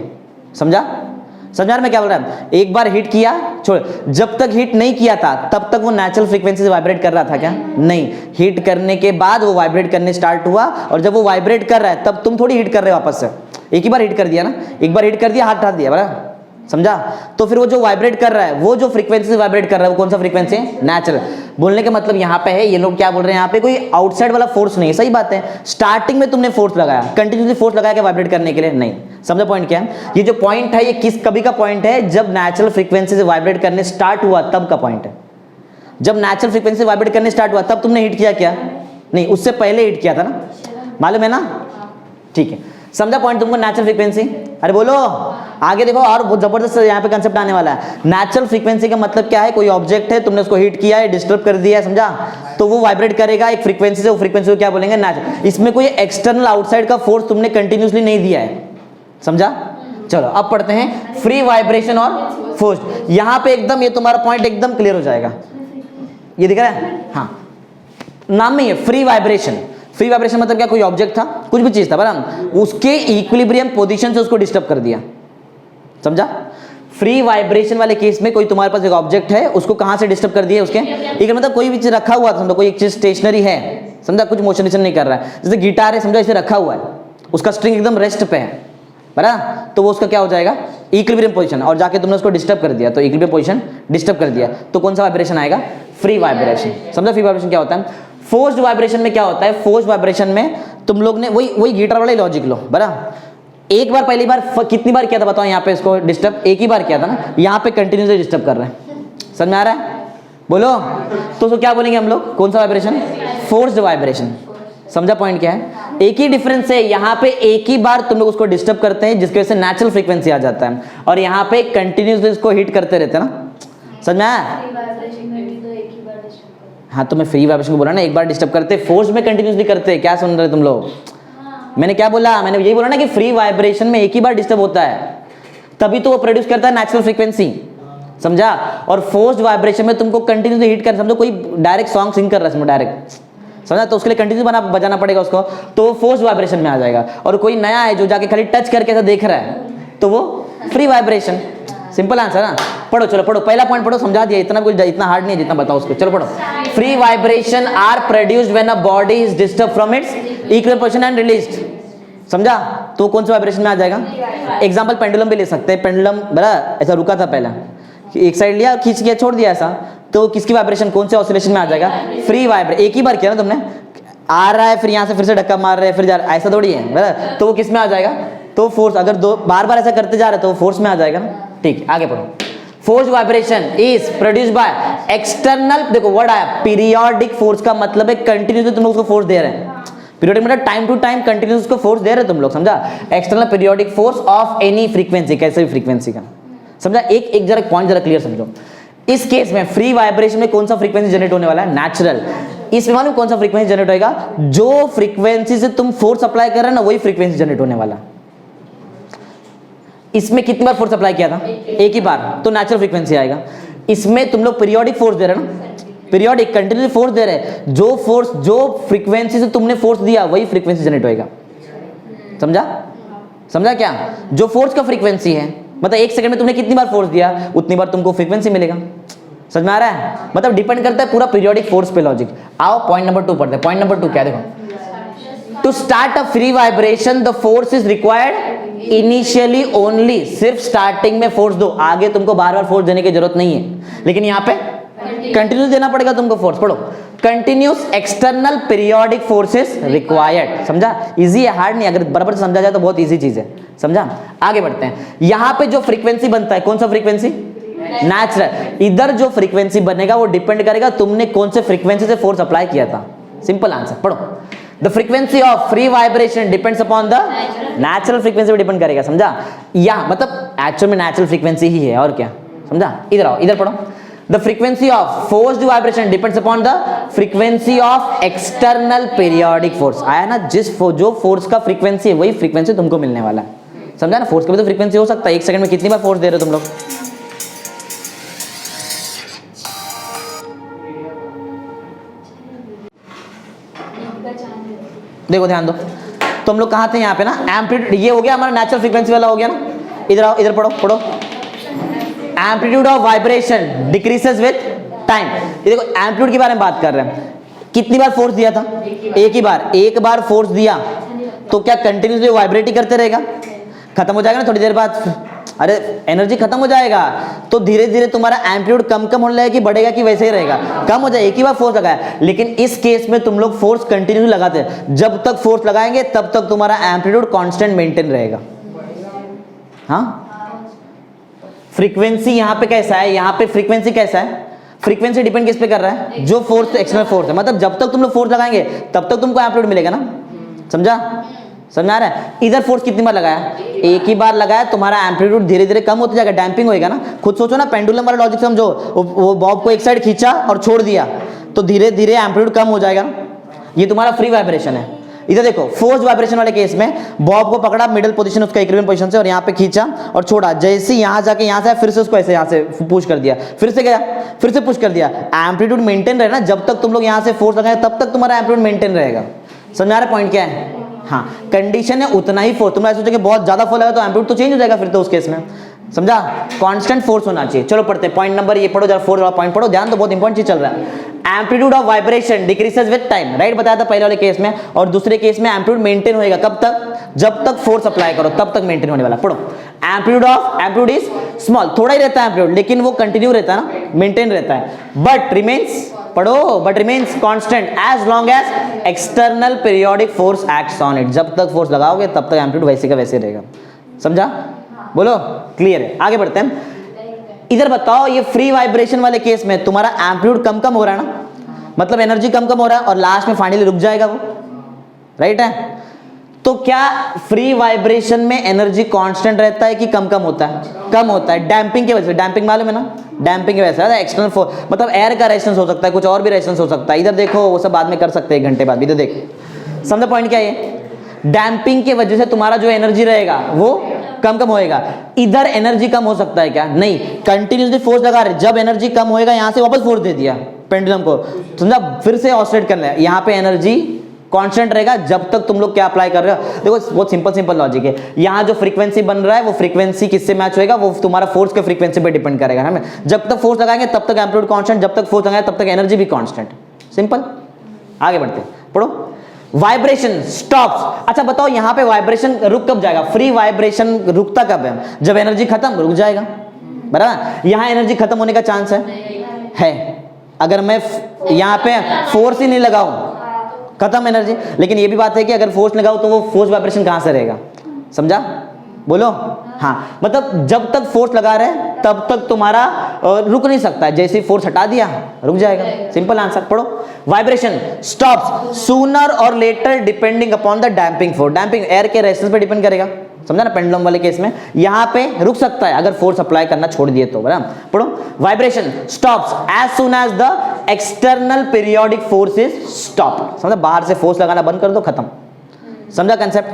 समझा मैं क्या बोल रहा है? एक बार हिट किया छोड़, जब तक हिट नहीं किया था तब तक वो नेचुरल फ्रीक्वेंसी से वाइब्रेट कर रहा था क्या? नहीं, हिट करने के बाद वो वाइब्रेट करने स्टार्ट हुआ, और जब वो वाइब्रेट कर रहा है तब तुम थोड़ी हिट कर रहे हो वापस से। एक ही बार हिट कर दिया ना, एक बार हिट कर दिया, हाथ हटा दिया बराबर। समझा? तो फिर वो जो वाइब्रेट कर रहा है, वो जो फ्रीक्वेंसी से वाइब्रेट कर रहा है वो कौन सा फ्रीक्वेंसी है? नेचुरल। बोलने का मतलब यहाँ पे है, ये लोग क्या बोल रहे हैं यहाँ पे, कोई आउटसाइड वाला फोर्स नहीं है। सही बात है, स्टार्टिंग में तुमने फोर्स लगाया, कंटिन्यूसली फोर्स लगाया क्या वाइब्रेट करने के लिए? नहीं। समझा पॉइंट क्या है? ये जो पॉइंट है ये कभी का पॉइंट है? जब नेचुरल फ्रीक्वेंसी से वाइब्रेट करने स्टार्ट हुआ तब का पॉइंट है। जब नेचुरल फ्रीक्वेंसी से वाइब्रेट करने स्टार्ट हुआ तब तुमने हिट किया क्या? नहीं, उससे पहले हिट किया था ना, मालूम है ना? ठीक है, समझा पॉइंट तुमको? नेचुरल फ्रीक्वेंसी, अरे बोलो आगे देखो, और बहुत जबरदस्त यहाँ पे कंसेप्ट आने वाला है। नेचुरल फ्रीक्वेंसी का मतलब क्या है? कोई ऑब्जेक्ट है, तुमने उसको हिट किया है, डिस्टर्ब कर दिया है, समझा, तो वो वाइब्रेट करेगा एक फ्रीक्वेंसी से, वो फ्रीक्वेंसी को क्या बोलेंगे? नेचुरल। इसमें कोई एक्सटर्नल आउटसाइड का फोर्स तुमने कंटिन्यूसली नहीं दिया है। समझा? चलो अब पढ़ते हैं फ्री वाइब्रेशन और फोर्स। यहाँ पे एकदम ये तुम्हारा पॉइंट एकदम क्लियर हो जाएगा। ये दिख रहा है? हाँ, नाम में है फ्री वाइब्रेशन। फ्री वाइब्रेशन मतलब क्या? कोई ऑब्जेक्ट था, कुछ भी चीज था बराबर, उसके इक्विलिब्रियम पोजीशन से उसको डिस्टर्ब कर दिया। समझा? फ्री वाइब्रेशन वाले केस में कोई तुम्हारे पास एक ऑब्जेक्ट है, उसको कहां से डिस्टर्ब कर दिया उसके, एक मतलब कोई भी चीज रखा हुआ था, समझो कोई एक चीज स्टेशनरी है, समझा, कुछ मोशन नहीं कर रहा है, जैसे गिटार है, समझो इसे रखा हुआ है, उसका स्ट्रिंग एकदम रेस्ट पे है, बराबर, तो वो उसका क्या हो जाएगा, इक्विलिब्रियम पोजीशन, और जाके तुमने उसको डिस्टर्ब कर दिया, तो इक्विलिब्रियम पोजीशन डिस्टर्ब कर दिया, तो कौन सा वाइब्रेशन आएगा, फ्री वाइब्रेशन। समझा फ्री वाइब्रेशन क्या होता है। फोर्स्ड वाइब्रेशन में क्या होता है, फोर्स्ड वाइब्रेशन में तुम लोग ने वही गिटार वाला लॉजिक लो, बराबर, एक बार पहली बार कितनी बार किया था बताओ, यहाँ पे इसको डिस्टर्ब एक ही बार किया था ना, यहाँ पे कंटिन्यूसली डिस्टर्ब कर रहे हैं, समझ में आ रहा है, बोलो, तो उसको क्या बोलेंगे हम लोग, कौन सा वाइब्रेशन, फोर्स्ड वाइब्रेशन। समझा पॉइंट क्या है, एक ही डिफरेंस है, यहाँ पे एक ही बार तुम लोग उसको डिस्टर्ब करते हैं जिसकी वजह से नेचुरल फ्रीक्वेंसी आ जाता है, और यहाँ पे कंटिन्यूसली इसको हिट करते रहते हैं ना, समझ में आया। हाँ तो मैं फ्री वाइब्रेशन को बोला ना, एक बार डिस्टर्ब करते, फोर्स में कंटिन्यूसली करते, क्या सुन रहे तुम लोग, मैंने क्या बोला, मैंने यही बोला ना कि फ्री वाइब्रेशन में एक ही बार डिस्टर्ब होता है, तभी तो वो प्रोड्यूस करता है नेचुरल फ्रीक्वेंसी, समझा। और फोर्स्ड वाइब्रेशन में तुमको कंटिन्यूसली हिट कर, समझो कोई डायरेक्ट सॉन्ग सिंग कर रहा है, समझो डायरेक्ट, समझा, तो उसके लिए कंटिन्यू बजाना पड़ेगा उसको, तो वो फोर्स्ड वाइब्रेशन में आ जाएगा। और कोई नया है जो जाके खाली टच करके ऐसा देख रहा है, तो वो फ्री वाइब्रेशन। सिंपल आंसर ना, पढ़ो, चलो पढ़ो, पहला पॉइंट पढ़ो, समझा दिया, इतना हार्ड नहीं है जितना बताओ उसको, चलो पढ़ो। Free vibration are produced when a body is disturb from its equilibrium position and released, समझा, तो कौन सा वाइब्रेशन में आ जाएगा। एग्जांपल पेंडुलम भी ले सकते हैं, पेंडुलम बड़ा ऐसा रुका था पहला, एक साइड लिया खींच के छोड़ दिया ऐसा, तो किसकी वाइब्रेशन, कौन से ऑसिलेशन में आ जाएगा, फ्री वाइब्रेशन। एक ही बार किया ना तुमने, आ रहा है फिर यहाँ से फिर से धक्का मार रहे हैं, फिर जा रहा है, ऐसा थोड़ी है, बराबर, तो वो किस में आ जाएगा, तो फोर्स, अगर दो बार बार ऐसा करते जा रहे तो वो फोर्स में आ जाएगा ना। ठीक, आगे पढ़ो। Force vibration is produced by external, देखो वर्ड आया पीरियोडिक फोर्स, का मतलब है कंटिन्यूसली तुम लोग उसको फोर्स दे रहे हैं, पीरियोडिक मतलब टाइम टू टाइम कंटिन्यूस उसको फोर्स दे रहे हैं तुम लोग, समझा। External periodic force of any frequency, कैसे भी फ्रीक्वेंसी का, समझा। एक जरा पॉइंट जरा क्लियर समझो, इस केस में फ्री वाइब्रेशन में कौन सा फ्रीक्वेंसी जनरेट होने वाला है, नेचुरल। इसमें मालूम कौन सा फ्रीक्वेंसी जनरेट होएगा, जो फ्रीक्वेंसी से तुम फोर्स अप्लाई कर रहे हैं ना, वही फ्रीक्वेंसी जनरेट होने वाला। इसमें कितनी बार फोर्स अप्लाई किया था, एक ही बार, तो नेचुरल फ्रीक्वेंसी आएगा। इसमें तुम लोग पीरियोडिक फोर्स दे रहे हैं ना, पीरियोडिक कंटिन्यूस फोर्स दे रहे हैं, जो फोर्स, जो फ्रीक्वेंसी से तुमने फोर्स दिया वही फ्रीक्वेंसी जनरेट होएगा, समझा, समझा क्या, जो फोर्स का फ्रीक्वेंसी है, मतलब एक सेकंड में तुमने कितनी बार फोर्स दिया उतनी बार तुमको फ्रीक्वेंसी मिलेगा, समझ में आ रहा है, मतलब डिपेंड करता है पूरा पीरियोडिक फोर्स पे लॉजिक। आओ पॉइंट नंबर 2 पढ़ते हैं। पॉइंट नंबर 2 क्या, देखो, to start a free vibration the force is required initially only, सिर्फ स्टार्टिंग में फोर्स दो, आगे तुमको बार बार फोर्स देने की जरूरत नहीं है, लेकिन यहाँ पे कंटिन्यूस देना पड़ेगा तुमको फोर्स। पढ़ो, continuous external periodic forces required, समझा, इजी है, हार्ड नहीं, अगर बराबर से समझा जाए तो बहुत इजी चीज है, समझा। आगे बढ़ते हैं, यहां पे जो फ्रीक्वेंसी बनता है, कौन सा फ्रीक्वेंसी, नेचुरल। इधर जो फ्रीक्वेंसी बनेगा वो डिपेंड करेगा तुमने कौन से फ्रीक्वेंसी से फोर्स अप्लाई किया था, सिंपल आंसर। पढ़ो, the frequency of free vibration depends upon the natural frequency पे डिपेंड करेगा, समझा। या मतलब एक्चुअल में नेचुरल फ्रीक्वेंसी ही है, और क्या, समझा। इधर आओ, इधर पढ़ो, the frequency of forced vibration depends upon the frequency of external periodic force। आया ना, जो फोर्स का फ्रीक्वेंसी है वही फ्रीक्वेंसी तुमको मिलने वाला है, समझा ना। फोर्स का भी तो फ्रीक्वेंसी हो सकता है, एक सेकंड में कितनी बार फोर्स दे रहे हो तुम लोग, देखो ध्यान दो, तो हम लोग कहाँ थे, यहाँ पे ना एम्पलीट्यूड, ये हो गया हमारा नेचुरल फ्रीक्वेंसी वाला हो गया ना। इधर आओ, इधर पढ़ो, पढ़ो, amplitude of vibration decreases with time. ये देखो एम्पलीट्यूड के बारे में बात कर रहे हैं, कितनी बार फोर्स दिया था, एक ही बार, एक बार फोर्स दिया तो क्या कंटिन्यूसली वाइब्रेट ही करते रहेगा, खत्म हो जाएगा ना थोड़ी देर बाद, अरे एनर्जी खत्म हो जाएगा, तो धीरे धीरे तुम्हारा एम्पलीट्यूड कम होने लगेगा कि बढ़ेगा कि वैसे ही रहेगा, कम हो जाए, एक ही बार फोर्स लगाया। लेकिन इस केस में तुम लोग फोर्स कंटिन्यूसली लगाते हैं, जब तक फोर्स लगाएंगे तब तक तुम्हारा एम्पलीट्यूड कांस्टेंट मेंटेन रहेगा। हाँ, फ्रीक्वेंसी यहाँ पे कैसा है, यहाँ पे फ्रीक्वेंसी कैसा है, फ्रीक्वेंसी डिपेंड किस पे कर रहा है, जो फोर्स एक्सटर्नल फोर्स है, मतलब जब तक तुम लोग फोर्स लगाएंगे तब तक तुमको एम्पलीट्यूड मिलेगा ना, समझा, समझ आ रहा है। इधर फोर्स कितनी बार लगाया, एक ही बार लगाया, तुम्हारा एम्पलीट्यूड धीरे धीरे कम होता जाएगा, डैम्पिंग होएगा ना। खुद सोचो ना, पेंडुलम वाला लॉजिक समझो, वो बॉब को एक साइड खींचा और छोड़ दिया तो धीरे धीरे एम्पलीट्यूड कम हो जाएगा, ये तुम्हारा फ्री वाइब्रेशन है। इधर देखो, फोर्स वाइब्रेशन वाले केस में बॉब को पकड़ा मिडिल पोजीशन, उसका इक्विलिब्रियम पोजीशन से, और यहाँ पे खींचा और छोड़ा, जैसे यहाँ जाके यहाँ से फिर से उसको ऐसे यहाँ से पुश कर दिया, फिर से गया, फिर से पुश कर दिया, एम्पलीट्यूड मेंटेन रहेगा ना, जब तक तुम लोग यहाँ से फोर्स लगाए तब तक तुम्हारा एम्पलीट्यूड मेंटेन रहेगा। समझ आ रहा पॉइंट क्या है। हाँ, कंडीशन है उतना ही फोर्स, तुम ऐसा सोचो कि बहुत ज्यादा फोर्स लगा तो एम्पलीट्यूड तो चेंज हो जाएगा फिर तो उस केस में, समझा, कांस्टेंट फोर्स होना चाहिए। चलो पढ़ते हैं पॉइंट नंबर, ये पढ़ो जरा, 4 वाला पॉइंट पढ़ो, ध्यान दो, बहुत इंपॉर्टेंट चीज चल रहा है। Amplitude of vibration decreases with time, right, बताया था पहले वाले केस में। और दूसरे केस में एम्पलीट्यूड मेंटेन होएगा कब तक, जब तक फोर्स अप्लाई करो तब तक मेंटेन होने वाला। पढ़ो, एम्पलीट्यूड इज स्मॉल, थोड़ा ही रहता है एम्पलीट्यूड, लेकिन वो कंटिन्यू रहता है ना, मेंटेन रहता है, बट रिमेन्स, पढ़ो, but remains constant as long as external periodic force acts on it. जब तक फोर्स लगाओगे तब तक एम्पलीट्यूड वैसे का वैसे रहेगा। समझा, बोलो, क्लियर है। आगे बढ़ते हैं। इधर बताओ, ये फ्री वाइब्रेशन वाले केस में तुम्हारा एम्पलीट्यूड कम कम हो रहा है ना, मतलब एनर्जी कम कम हो रहा है और लास्ट में फाइनली रुक जाएगा वो, राइट है। तो क्या फ्री वाइब्रेशन में एनर्जी कांस्टेंट रहता है कि कम कम होता है, कम होता है, डैम्पिंग की वजह से। डैम्पिंग मालूम है ना, डैम्पिंग की वजह से एक्सटर्नल फोर्स, मतलब एयर का रेजिस्टेंस हो सकता है, कुछ और भी रेजिस्टेंस हो सकता है। इधर देखो, वो सब बाद में कर सकते हैं 1 घंटे बाद, इधर देखो। समझा पॉइंट क्या है, डैम्पिंग की वजह से तुम्हारा जो एनर्जी रहेगा वो कम कम होएगा। इधर एनर्जी कम हो सकता है क्या, नहीं, कंटिन्यूसली फोर्स लगा रहे, जब एनर्जी कम होएगा यहां से वापस फोर्स दे दिया पेंडुलम को, समझा, फिर से ऑसिलेट करना है, यहां पे एनर्जी कांस्टेंट रहेगा जब तक तुम लोग क्या अप्लाई कर रहे हो। देखो बहुत सिंपल लॉजिक है, यहां जो फ्रीक्वेंसी बन रहा है वो फ्रीक्वेंसी किससे मैच होएगा, वो तुम्हारा फोर्स के फ्रीक्वेंसी पे डिपेंड करेगा। हमें जब तक फोर्स लगाएंगे तब तक एम्पलीट्यूड कांस्टेंट, जब तक फोर्स लगाएंगे तब तक एनर्जी भी कांस्टेंट। सिंपल, आगे बढ़ते हैं, पढ़ो। वाइब्रेशन स्टॉप्स, अच्छा बताओ यहां पे वाइब्रेशन रुक कब जाएगा, फ्री वाइब्रेशन रुकता कब है, जब एनर्जी खत्म, रुक जाएगा, बराबर। यहां एनर्जी खत्म होने का चांस है। अगर मैं यहां पे फोर्स ही नहीं लगाऊं, खत्म एनर्जी। लेकिन ये भी बात है कि अगर फोर्स लगाओ तो वो फोर्स वाइब्रेशन कहां से रहेगा, समझा, बोलो। हाँ, मतलब जब तक फोर्स लगा रहे तब तक तुम्हारा रुक नहीं सकता है, जैसे फोर्स हटा दिया रुक जाएगा। सिंपल आंसर, पढ़ो। Vibration stops sooner or later depending upon the damping force, damping air के रेजिस्टेंस पे डिपेंड करेगा, समझा ना। पेंडुलम वाले केस में यहां पे रुक सकता है अगर फोर्स अप्लाई करना छोड़ दिए तो, बराबर। पढ़ो, vibration stops as soon as the external periodic force is stop, समझा, बाहर से फोर्स लगाना बंद कर दो, खत्म। समझा कंसेप्ट,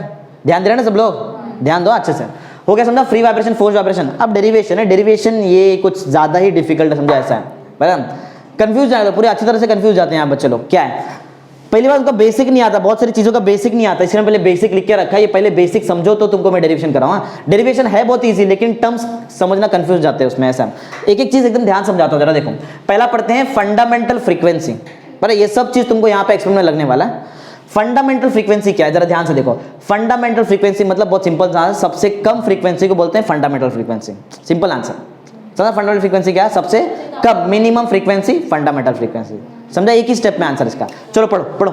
ध्यान दे रहे ना सब लोग, ध्यान दो अच्छे से, हो गया समझा। Free vibration, force vibration. अब डेरिवेशन है, डेरिवेशन ये कुछ ज्यादा ही डिफिकल्ट है, समझा, ऐसा है, बराबर। कंफ्यूज जाएगा, पूरे अच्छी तरह से कंफ्यूज जाते हैं यहाँ बच्चे लोग। क्या है, पहली बार उनका बेसिक नहीं आता, बहुत सारी चीजों का बेसिक नहीं आता, इसलिए पहले बेसिक लिख के रखा है, ये पहले बेसिक समझो तो तुमको मैं डेरिवेशन कराऊंगा। डेरिवेशन है बहुत इजी, लेकिन टर्म्स समझना कंफ्यूज जाते हैं उसमें, ऐसा। एक एक चीज एकदम ध्यान समझाता हूं, जरा देखो। पहला पढ़ते हैं फंडामेंटल फ्रीक्वेंसी, पर ये सब चीज तुमको यहाँ पे एक्सपेरिमेंट में लगने वाला है। फंडामेंटल फ्रीक्वेंसी क्या है, जरा ध्यान से देखो। फंडामेंटल फ्रीक्वेंसी मतलब बहुत सिंपल सा, सबसे कम फ्रीक्वेंसी को बोलते हैं फंडामेंटल फ्रीक्वेंसी। सिंपल आंसर, समझा। फंडामेंटल फ्रीक्वेंसी क्या है, सबसे कम, मिनिमम फ्रीक्वेंसी, फंडामेंटल फ्रीक्वेंसी, समझा। एक ही स्टेप में आंसर इसका। चलो पढ़ो, पढ़ो।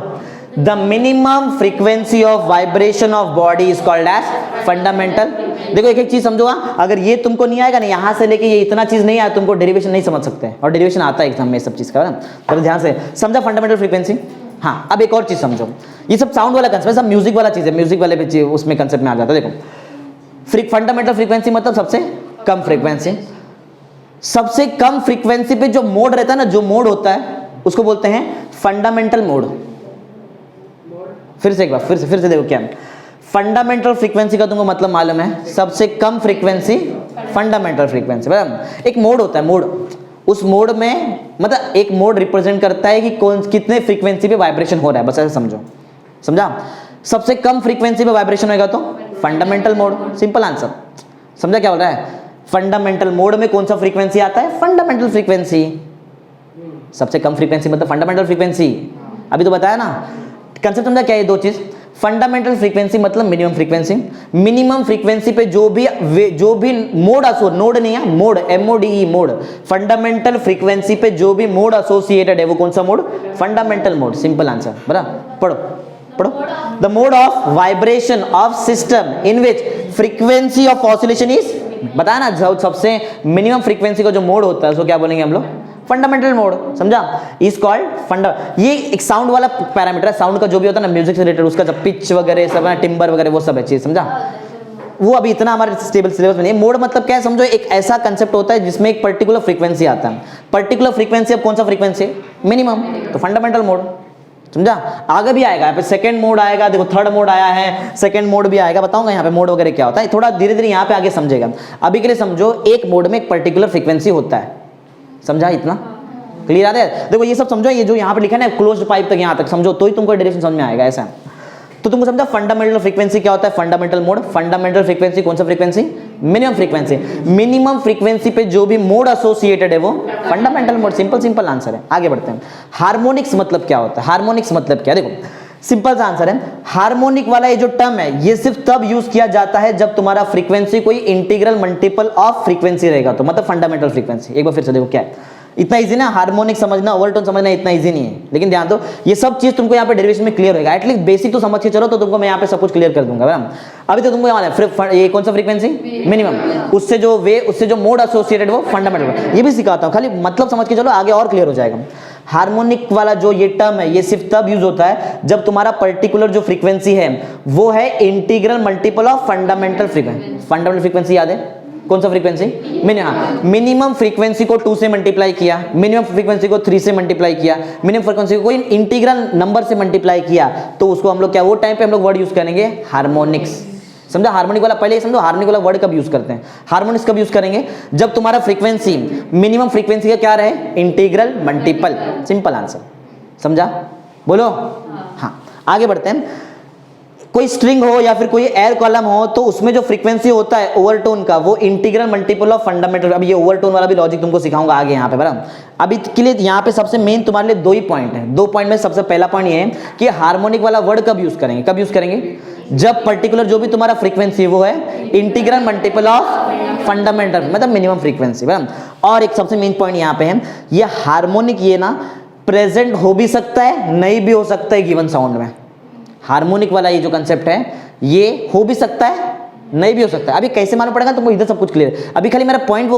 The minimum frequency of vibration of body is called as fundamental. देखो एक एक चीज समझो, अगर ये तुमको नहीं आएगा ना, यहां से लेके ये इतना चीज नहीं आया, तुमको डेरिवेशन नहीं समझ सकते, और डेरिवेशन आता है एग्जाम में सब चीज का, तो ध्यान से समझा। Fundamental frequency. हाँ, अब एक और चीज समझो, ये सब साउंड वाला कंसेप्ट, सब म्यूजिक वाला चीज है, म्यूजिक वाले भी उसमें कंसेप्ट में आ जाता है। देखो, फंडामेंटल फ्रीक्वेंसी मतलब सबसे कम फ्रीक्वेंसी। सबसे कम फ्रीक्वेंसी पे जो मोड रहता है ना, जो मोड होता है उसको बोलते हैं फंडामेंटल मोड। फिर से एक बार, फिर से देखो क्या है फंडामेंटल फ्रीक्वेंसी का, तुमको मतलब मालूम है, सबसे कम फ्रीक्वेंसी, फंडामेंटल फ्रीक्वेंसी, बराबर। एक मोड होता है, मोड, उस मोड में मतलब एक मोड रिप्रेजेंट करता है कि कौन कितने फ्रीक्वेंसी पे वाइब्रेशन हो रहा है, बस ऐसे समझो, समझा। सबसे कम फ्रीक्वेंसी पे वाइब्रेशन होगा तो फंडामेंटल मोड, सिंपल आंसर, समझा क्या बोल रहा है। फंडामेंटल मोड में कौन सा फ्रीक्वेंसी आता है, फंडामेंटल फ्रीक्वेंसी। सबसे कम फ्रीक्वेंसी मतलब फंडामेंटल फ्रीक्वेंसी, अभी तो बताया ना कंसेप्ट, समझा क्या है। दो चीज, फंडामेंटल फ्रीक्वेंसी मतलब मिनिमम फ्रीक्वेंसी, मिनिमम फ्रीक्वेंसी पे जो भी मोड नोड नहीं है, mode, MODE mode, fundamental frequency पे जो भी मोड एसोसिएटेड है वो कौन सा mode, fundamental mode, simple answer, बराबर। पढ़ो, पढ़ो। The mode of vibration of system in which frequency of oscillation is, बताया ना, सबसे मिनिमम फ्रीक्वेंसी का जो मोड होता है उसको क्या बोलेंगे हम लोग, फंडामेंटल मोड, समझा। इज कॉल्ड फंडा, ये एक साउंड वाला पैरामीटर है, साउंड का जो भी होता है ना म्यूजिक से रिलेटेड, उसका जब पिच वगैरह सब है, टिम्बर वगैरह वो सब है चीज, समझा। वो अभी इतना हमारे स्टेबल सिलेबस में नहीं है। मोड मतलब क्या है समझो, एक ऐसा कंसेप्ट होता है जिसमें एक पर्टिकुलर फ्रीक्वेंसी आता है, पर्टिकुलर फ्रीक्वेंसी, अब कौन सा फ्रीक्वेंसी, मिनिमम, तो फंडामेंटल मोड, समझा। आगे भी आएगा, यहाँ पे सेकंड मोड आएगा, देखो थर्ड मोड आया है, सेकंड मोड भी आएगा, बताऊंगा यहाँ पे मोड वगैरह क्या होता है, थोड़ा धीरे धीरे यहाँ पे आगे समझेगा। अभी के लिए समझो, एक मोड में एक पर्टिकुलर फ्रीक्वेंसी होता है, समझा, इतना क्लियर आ रहा है। देखो ये सब समझो, ये जो यहाँ पे लिखा है ना क्लोज्ड पाइप तक, यहाँ तक समझो तो ही तुमको डायरेक्शन समझ में आएगा, ऐसा। तो तुमको समझा फंडामेंटल फ्रीक्वेंसी क्या होता है, फंडामेंटल मोड, फंडामेंटल फ्रीक्वेंसी कौन सा frequency, minimum frequency. Minimum frequency पे जो भी मोड एसोसिएटेड है वो फंडामेंटल मोड। सिंपल आंसर है। आगे बढ़ते हैं। हार्मोनिक्स मतलब क्या होता है? हार्मोनिक्स मतलब क्या? देखो सिंपल सा आंसर है। हार्मोनिक वाला ये जो टर्म है ये सिर्फ तब यूज किया जाता है जब तुम्हारा फ्रीक्वेंसी कोई इंटीग्रल मल्टीपल ऑफ फ्रीक्वेंसी रहेगा, तो मतलब फंडामेंटल फ्रीक्वेंसी। एक बार फिर से देखो क्या है, इतना इजी ना हार्मोनिक समझना, ओवरटोन समझना इतना इजी नहीं है, लेकिन ध्यान दो ये सब चीज तुमको यहाँ पे डेरिवेशन में क्लियर होगा। एटलीस्ट बेसिक तो समझ के चलो, तो तुमको मैं यहाँ पे सब कुछ क्लियर कर दूंगा। बराबर, अभी तो तुमको ये कौन सा फ्रीक्वेंसी मिनिमम, उससे जो मोड एसोसिएटेड वो फंडामेंटल, ये भी सिखाता हूँ, खाली मतलब समझ के चलो, आगे और क्लियर हो जाएगा। हार्मोनिक वाला जो ये टर्म है ये सिर्फ तब यूज होता है जब तुम्हारा पर्टिकुलर जो फ्रीक्वेंसी है वो है integral multiple of fundamental frequency. Fundamental frequency याद है कौन सा फ्रीक्वेंसी? मिनिमम फ्रीक्वेंसी को 2 से मल्टीप्लाई किया, मिनिमम फ्रीक्वेंसी को 3 से मल्टीप्लाई किया, मिनिमम फ्रीक्वेंसी को कोई इंटीग्रल नंबर से मल्टीप्लाई किया, तो उसको हम लोग क्या, वो टाइम पे हम लोग वर्ड यूज करेंगे हार्मोनिक्स। समझा? हार्मोनिक वाला पहले समझो, हार्मोनिक वाला वर्ड कब यूज करते हैं? हार्मोनिक्स कब यूज करेंगे? जब तुम्हारा फ्रीक्वेंसी मिनिमम फ्रीक्वेंसी का क्या रहे? Integral multiple. Simple answer. समझा? बोलो। हाँ, आगे बढ़ते हैं। कोई स्ट्रिंग हो या फिर कोई एयर कॉलम हो तो उसमें जो फ्रीक्वेंसी होता है ओवरटोन का वो इंटीग्रल मल्टीपल ऑफ फंडामेंटल। अब ये ओवरटोन वाला भी लॉजिक तुमको सिखाऊंगा आगे यहाँ पे। बराबर, अभी के लिए यहाँ पे सबसे मेन तुम्हारे लिए 2 ही पॉइंट है। 2 पॉइंट में सबसे पहला पॉइंट ये है कि हार्मोनिक वाला वर्ड कब यूज करेंगे? कब यूज करेंगे? जब पर्टिकुलर जो भी तुम्हारा फ्रीक्वेंसी वो है इंटीग्रल मल्टीपल ऑफ फंडामेंटल, मतलब मिनिमम फ्रीक्वेंसी। बराबर, और एक सबसे मेन पॉइंट यहाँ पे है, ये हार्मोनिक ये ना प्रेजेंट हो भी सकता है, नहीं भी हो सकता है गिवन साउंड में। हार्मोनिक वाला ये जो कंसेप्ट है ये हो भी सकता है, नहीं भी हो सकता है। अभी कैसे मालूम पड़ेगा तुमको? इधर सब कुछ क्लियर है। अभी खाली मेरा पॉइंट वो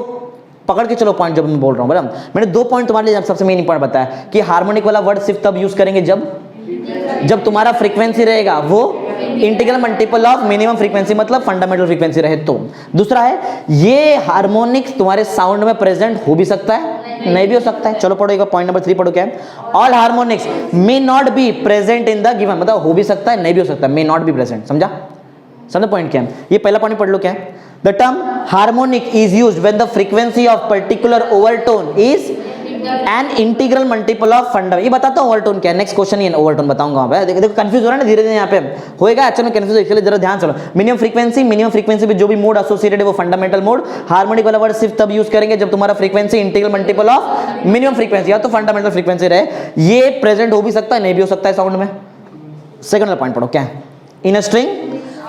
पकड़ के चलो, पॉइंट जब मैं बोल रहा हूँ। बराबर, मैंने 2 पॉइंट तुम्हारे लिए सबसे मेन पॉइंट बताया कि हार्मोनिक वाला वर्ड सिर्फ तब यूज करेंगे जब तुम्हारा फ्रीक्वेंसी रहेगा वो integral multiple of minimum frequency, मतलब फंडामेंटल फ्रीक्वेंसी रहे तो। दूसरा है ये हार्मोनिक्स तुम्हारे साउंड में प्रेजेंट हो भी सकता है, नहीं भी हो सकता है। चलो पढ़ो एक बार, पॉइंट नंबर 3 पढ़ो क्या है? All harmonics may not be present in the given, मतलब हो भी सकता है, नहीं भी हो सकता है, मे नॉट बी प्रेजेंट। समझा? समझो पॉइंट क्या है? ये पहला पॉइंट पढ़ लो क्या है? The term harmonic is used when the frequency of particular overtone is an integral multiple of fundamental. ये बताता हूँ ओवरटोन क्या है, नेक्स्ट क्वेश्चन ही ओवरटोन बताऊंगा। देखो कंफ्यूज हो रहा है ना धीरे धीरे, यहाँ पे होएगा। अच्छा मैं कंफ्यूज, इसलिए जरा ध्यान चलो। मिनिमम फ्रीक्वेंसी पे जो भी मोड एसोसिएटेड है वो फंडामेंटल मोड। हार्मोनिक वाला वर्ड सिर्फ तब यूज करेंगे जब तुम्हारा frequency integral multiple of minimum frequency या तो फंडामेंटल फ्रीक्वेंसी रहे। ये प्रेजेंट हो भी सकता है, नहीं भी हो सकता है साउंड में। सेकंड वाला पॉइंट पढ़ो क्या है? In a string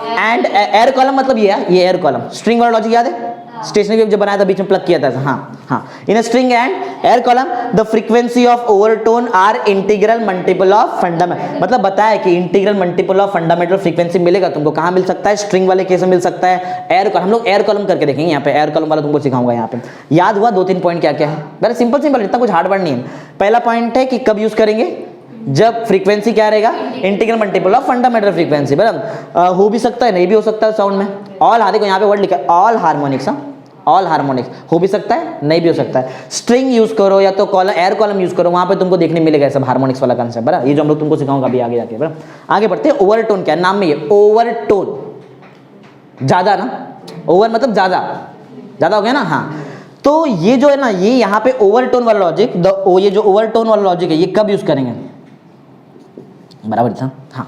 and air column, मतलब ये एयर कॉलम। स्ट्रिंग वाला लॉजिक याद है? स्टेशनरी वेव जब बनाया था बीच में प्लग किया था। हाँ, in string and air column the frequency of overtone are integral multiple of fundamental, मतलब बताया कि integral multiple of fundamental frequency मिलेगा तुमको। कहाँ मिल सकता है? स्ट्रिंग वाले केस में मिल सकता है, एयर कॉलम। हम लोग एयर कॉलम करके देखेंगे यहाँ पे, एयर कॉलम वाला तुमको सिखाऊंगा यहाँ पे। याद हुआ 2-3 पॉइंट क्या क्या है? वेरी सिंपल, इतना कुछ हार्ड वर्ड नहीं है। पहला पॉइंट है कि कब यूज करेंगे? जब फ्रीक्वेंसी क्या रहेगा? Integral multiple of fundamental frequency. बराबर, हो भी सकता है, नहीं भी हो सकता है साउंड में। ऑल, देखो यहाँ पे वर्ड लिखा है ऑल हार्मोनिक्स। ऑल हार्मोनिक्स हो भी सकता है, नहीं भी हो सकता है। स्ट्रिंग यूज करो या तो कॉलम, एयर कॉलम यूज करो, वहां पे तुमको देखने मिलेगा सब हार्मोनिक्स वाला कंसेप्ट। बराबर, ये जो हम लोग तुमको सिखाऊंगा अभी आगे जाके। बराबर, आगे बढ़ते हैं। ओवरटोन क्या है? नाम में ये ओवरटोन, ज्यादा ना, ओवर मतलब ज्यादा हो गया ना। हाँ, तो ये जो है ना, ये यहाँ पे ओवरटोन वाला लॉजिक, ये जो ओवरटोन वाला लॉजिक है ये कब यूज करेंगे? बराबर था। हाँ,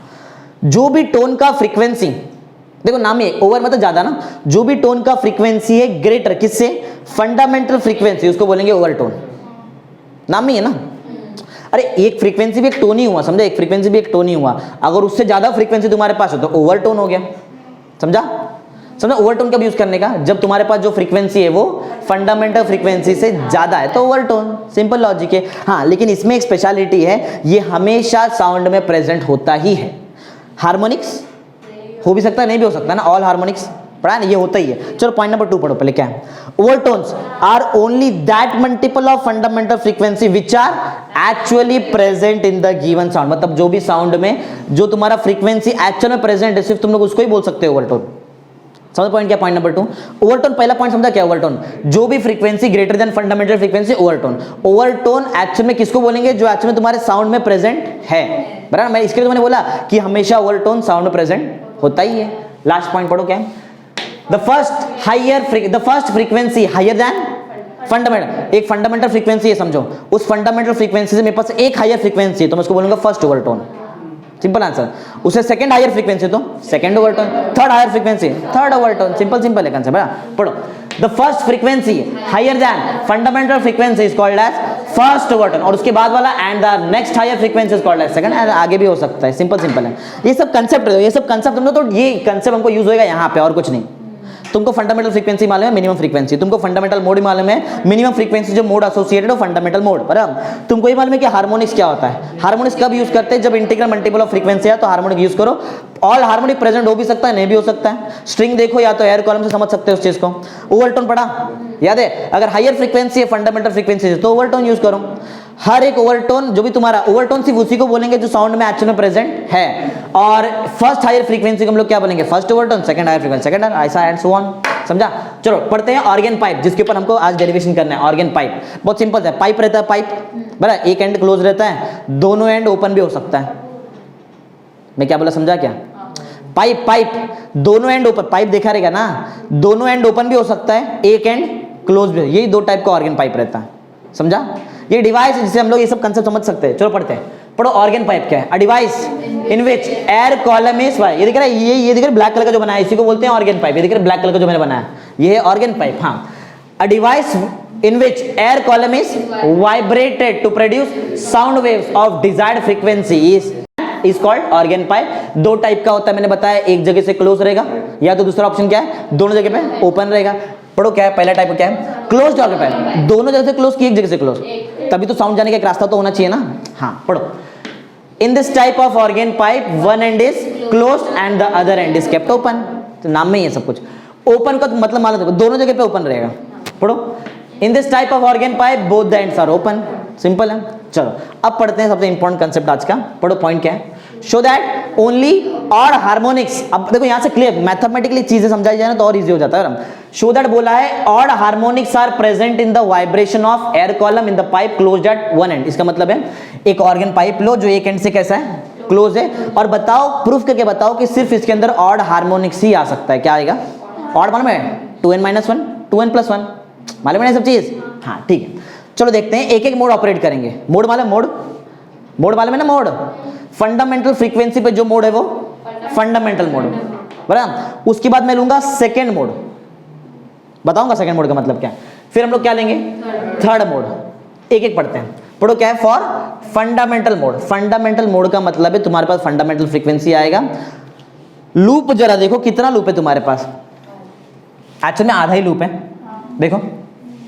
जो भी टोन का फ्रीक्वेंसी, देखो नाम है ओवर मतलब ज्यादा ना, जो भी टोन का फ्रीक्वेंसी है ग्रेटर किससे? फंडामेंटल फ्रीक्वेंसी, उसको बोलेंगे ओवरटोन। नाम में है ना। अरे एक फ्रीक्वेंसी भी एक टोन ही हुआ, समझा? एक फ्रीक्वेंसी भी एक टोन ही हुआ। अगर उससे ज्यादा फ्रीक्वेंसी तुम्हारे पास हो तो ओवरटोन हो गया। समझा? ओवरटोन कब यूज करने का? जब तुम्हारे पास जो फ्रीक्वेंसी है वो फंडामेंटल फ्रीक्वेंसी से ज्यादा है तो ओवरटोन। सिंपल लॉजिक है। हाँ, लेकिन इसमें एक स्पेशलिटी है, ये हमेशा साउंड में प्रेजेंट होता ही है। हार्मोनिक्स हो भी सकता है, नहीं भी हो सकता है ना। ऑल हार्मोनिक्स पढ़ा है ना, ये होता ही है। चलो पॉइंट नंबर 2 पढ़ो पहले क्या है? Overtones are only that multiple of fundamental frequency which are actually present in the given sound, मतलब जो भी साउंड में जो तुम्हारा फ्रीक्वेंसी एक्चुअल में प्रेजेंट है सिर्फ तुम लोग उसको ही बोल सकते हो ओवरटोन। समझ पॉइंट क्या? Point number 2 overtone. पहला पॉइंट समझा क्या? ओवरटोन जो भी frequency greater than fundamental frequency, overtone. Overtone actual में किसको बोलेंगे? जो एक्चुअल में तुम्हारे साउंड में प्रेजेंट है। बराबर, मैं इसके लिए मैंने बोला कि हमेशा ओवरटोन साउंड में प्रेजेंट होता ही है। लास्ट पॉइंट पढ़ो क्या है? The first frequency higher than fundamental. एक फंडामेंटल फ्रीक्वेंसी है समझो, उस फंडामेंटल फ्रीक्वेंसी से मेरे पास एक हायर फ्रीक्वेंसी है तो मैं उसको बोलूंगा फर्स्ट ओवरटोन। Simple answer. उसे सेकंड हायर फ्रीक्वेंसी तो second overtone, third higher frequency third overtone, simple simple है कंसेप्ट है। पढ़ो, the first frequency higher than fundamental frequency is called as first overtone, और उसके बाद वाला and the next higher frequency is called as second, आगे भी हो सकता है, सिंपल सिंपल है। ये सब कंसेप्ट है, ये सब कंसेप्ट तुमने, तो ये कंसेप्ट हमको यूज होएगा यहाँ पे और कुछ नहीं। तुमको फंडामेंटल फ्रीक्वेंसी मालूम है, मिनिमम फ्रीक्वेंसी, तुमको फंडामेंटल मोड मालूम है, मिनिमम फ्रीक्वेंसी जो मोड एसोसिएटेड हो फंडामेंटल मोड, बराबर। तुमको ये मालूम है कि हार्मोनिक्स क्या होता है, हार्मोनिक्स कब यूज करते हैं, जब इंटीग्रल मल्टीपल ऑफ फ्रीक्वेंसी है तो हार्मोनिक यूज करो। ऑल हार्मोनिक प्रेजेंट हो भी सकता है, नहीं भी हो सकता है। स्ट्रिंग देखो या तो एयर कॉलम से समझ सकते हो उस चीज को। ओवरटोन पढ़ा, याद है, अगर हायर फ्रीक्वेंसी है फंडामेंटल फ्रीक्वेंसी तो ओवरटोन यूज करो। हर एक ओवरटोन जो भी तुम्हारा ओवरटोन सिर्फ उसी को बोलेंगे जो साउंड में एक्चुअल में प्रेजेंट है, और फर्स्ट हायर फ्रीक्वेंसी को हम लोग क्या बोलेंगे, first overtone, second higher frequency second, ऐसा एंड सो ऑन, समझा। चलो पढ़ते हैं ऑर्गन पाइप, जिसके ऊपर हमको आज डेरिवेशन करना है। ऑर्गन पाइप बहुत सिंपल है, पाइप रहता है, पाइप बराबर, एक एंड क्लोज रहता है, दोनों एंड ओपन भी हो सकता है। मैं क्या बोला समझा क्या, पाइप पाइप दोनों एंड ओपन, पाइप देखा रहेगा ना, दोनों एंड ओपन भी हो सकता है, एक एंड क्लोज भी, यही दो टाइप का ऑर्गन पाइप रहता है, समझा। ये डिवाइस जिससे हम लोग ये सब कंसेप्ट समझ सकते हैं। चलो पढ़ते हैं, पढ़ो ऑर्गन पाइप क्या है। A device in which air column is, ये दिख रहा है, ये दिख रहा है ब्लैक कलर का जो बनाया है, इसी को बोलते हैं ऑर्गन पाइप। ये दिख रहा है ब्लैक कलर का जो मैंने बनाया, ये है ऑर्गन पाइप। हाँ, a device in which air column is vibrated to produce sound waves of desired frequency is called organ pipe। दो टाइप का होता है मैंने बताया, एक जगह से क्लोज रहेगा, या तो दूसरा ऑप्शन क्या है, दोनों जगह पे ओपन रहेगा। पढ़ो क्या है, पहला टाइप क्या है, क्लोज्ड ऑर्गन पाइप, दोनों जगह से क्लोज की एक जगह से क्लोज, तभी तो साउंड जाने का एक रास्ता तो होना चाहिए ना। हाँ पढ़ो, in this type of organ pipe one and is closed end the other and is kept open. तो नाम में ही है सब कुछ। ओपन का मतलब मान लो दोनों जगह पे ओपन रहेगा। पढ़ो, in this type of organ pipe both the ends are open, simple है। चलो अब पढ़ते हैं सबसे इंपॉर्टेंट कंसेप्ट आज का। पढ़ो पॉइंट क्या है, show that only odd harmonics. अब देखो यहां से क्लियर मैथमेटिकली चीजें समझाई जाए ना तो और इजी हो जाता है। शो दैट बोला है odd harmonics are present in the vibration of air column in the pipe closed at one end. इसका मतलब है एक ऑर्गन पाइप लो जो एक एंड से कैसा है, क्लोज है, और बताओ प्रूफ करके बताओ कि सिर्फ इसके अंदर ऑड हार्मोनिक्स ही आ सकता है। क्या आएगा, ऑड मालूम है, 2n-1 2n+1 मालूम है सब चीज। हाँ ठीक है, चलो देखते हैं, एक एक मोड ऑपरेट करेंगे। मोड मालूम, मोड मालूम है ना, मोड फंडामेंटल फ्रीक्वेंसी पे जो मोड है वो फंडामेंटल मोड, बराबर। उसके बाद मैं लूंगा सेकेंड मोड, बताऊंगा सेकेंड मोड का मतलब क्या है, फिर हम लोग क्या लेंगे, थर्ड मोड। एक एक पढ़ते हैं। पढ़ो क्या है, for fundamental mode. Fundamental mode का मतलब है तुम्हारे पास फंडामेंटल फ्रीक्वेंसी आएगा। लूप जरा देखो कितना लूप है तुम्हारे पास, एक्चुअली में आधा ही लूप है, देखो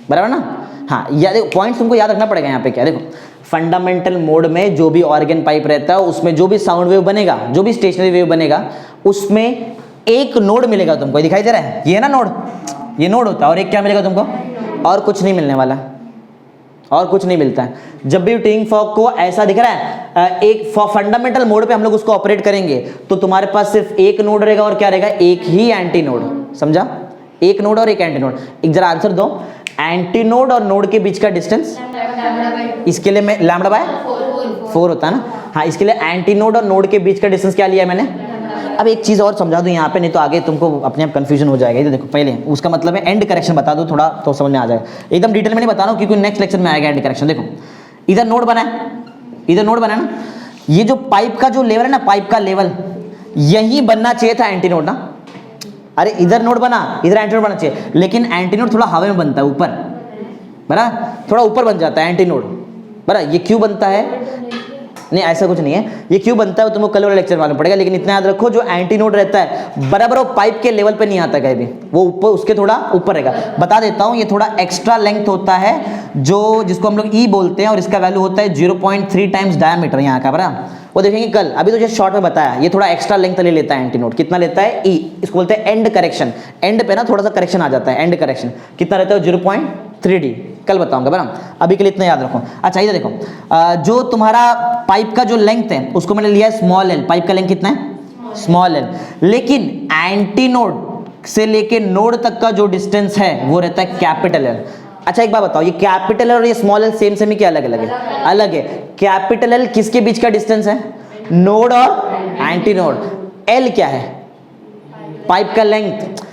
बराबर ना। हाँ या देखो पॉइंट्स तुमको याद रखना पड़ेगा यहाँ पे। क्या देखो, फंडामेंटल मोड में जो भी ऑर्गन पाइप रहता है उसमें जो भी साउंड वेव बनेगा, जो भी स्टेशनरी वेव बनेगा, उसमें एक नोड मिलेगा तुमको, दिखाई दे रहा है, ये है ना नोड, ये नोड होता है। और एक क्या मिलेगा तुमको, और कुछ नहीं मिलने वाला, और कुछ नहीं मिलता है। जब भी ट्यूनिंग फॉर्क को ऐसा दिख रहा है, एक फंडामेंटल मोड पे हम लोग उसको ऑपरेट करेंगे तो तुम्हारे पास सिर्फ एक नोड रहेगा, और क्या रहेगा, एक ही एंटी नोड, समझा, एक नोड और एक एंटी नोड। एक जरा आंसर दो, एंटी नोड और नोड के बीच का डिस्टेंस, इसके लिए मैं लैम्डा बाय 4 होता है ना। हाँ, इसके लिए एंटी नोड और नोड के बीच का डिस्टेंस क्या लिया है मैंने। अब एक चीज और समझा दूं यहाँ पे, नहीं तो आगे तुमको अपने आप कंफ्यूजन हो जाएगा। ये देखो पहले उसका मतलब है एंड करेक्शन बता दो थोड़ा, तो समझ में आ जाएगा। एकदम डिटेल में नहीं बता रहा हूँ क्योंकि नेक्स्ट लेक्चर में आएगा एंड करेक्शन। देखो इधर नोड बना है, इधर नोड बना है ना, ये जो पाइप का जो लेवल है ना, पाइप का लेवल यही बनना चाहिए था एंटी नोड ना। अरे इधर नोड बना, इधर एंटी नोड बनना चाहिए, लेकिन एंटी नोड थोड़ा हवा में बनता है, ऊपर बना, थोड़ा ऊपर बन जाता है एंटी नोड, बरा। ये क्यों बनता है, नहीं ऐसा कुछ नहीं है, ये क्यों बनता है तुमको कल वाले लेक्चर मालूम पड़ेगा। लेकिन इतना याद रखो, जो एंटी नोड रहता है बराबर वो पाइप के लेवल पे नहीं आता कहीं भी, वो ऊपर, उसके थोड़ा ऊपर रहेगा। बता देता हूँ, ये थोड़ा एक्स्ट्रा लेंथ होता है जो जिसको हम लोग ई बोलते हैं, और इसका वैल्यू होता है 0.3 टाइम्स डायमीटर यहाँ का, बरा। वो देखेंगे कल, अभी तो जस्ट शॉर्ट में बताया, ये थोड़ा एक्स्ट्रा लेंथ ले लेता है एंटी नोड। कितना लेता है, ई, इसको बोलते हैं एंड करेक्शन। एंड पे ना थोड़ा सा करेक्शन आ जाता है, एंड करेक्शन कितना रहता है, 0.3D। कल बताऊंगा बराबर, अभी के लिए इतना याद रखो। अच्छा इधर देखो, जो तुम्हारा पाइप का जो लेंथ है उसको मैंने लिया है स्मॉल एल। पाइप का लेंथ कितना है, स्मॉल एल, लेकिन एंटी नोड से लेके नोड तक का जो डिस्टेंस है वो रहता है कैपिटल एल। अच्छा एक बात बताओ, ये कैपिटल एल और ये स्मॉल एल सेम सेम ही क्या अलग अलग है, अलग है। कैपिटल एल किसके बीच का डिस्टेंस है, नोड और एंटी नोड। एल क्या है, पाइप का लेंथ।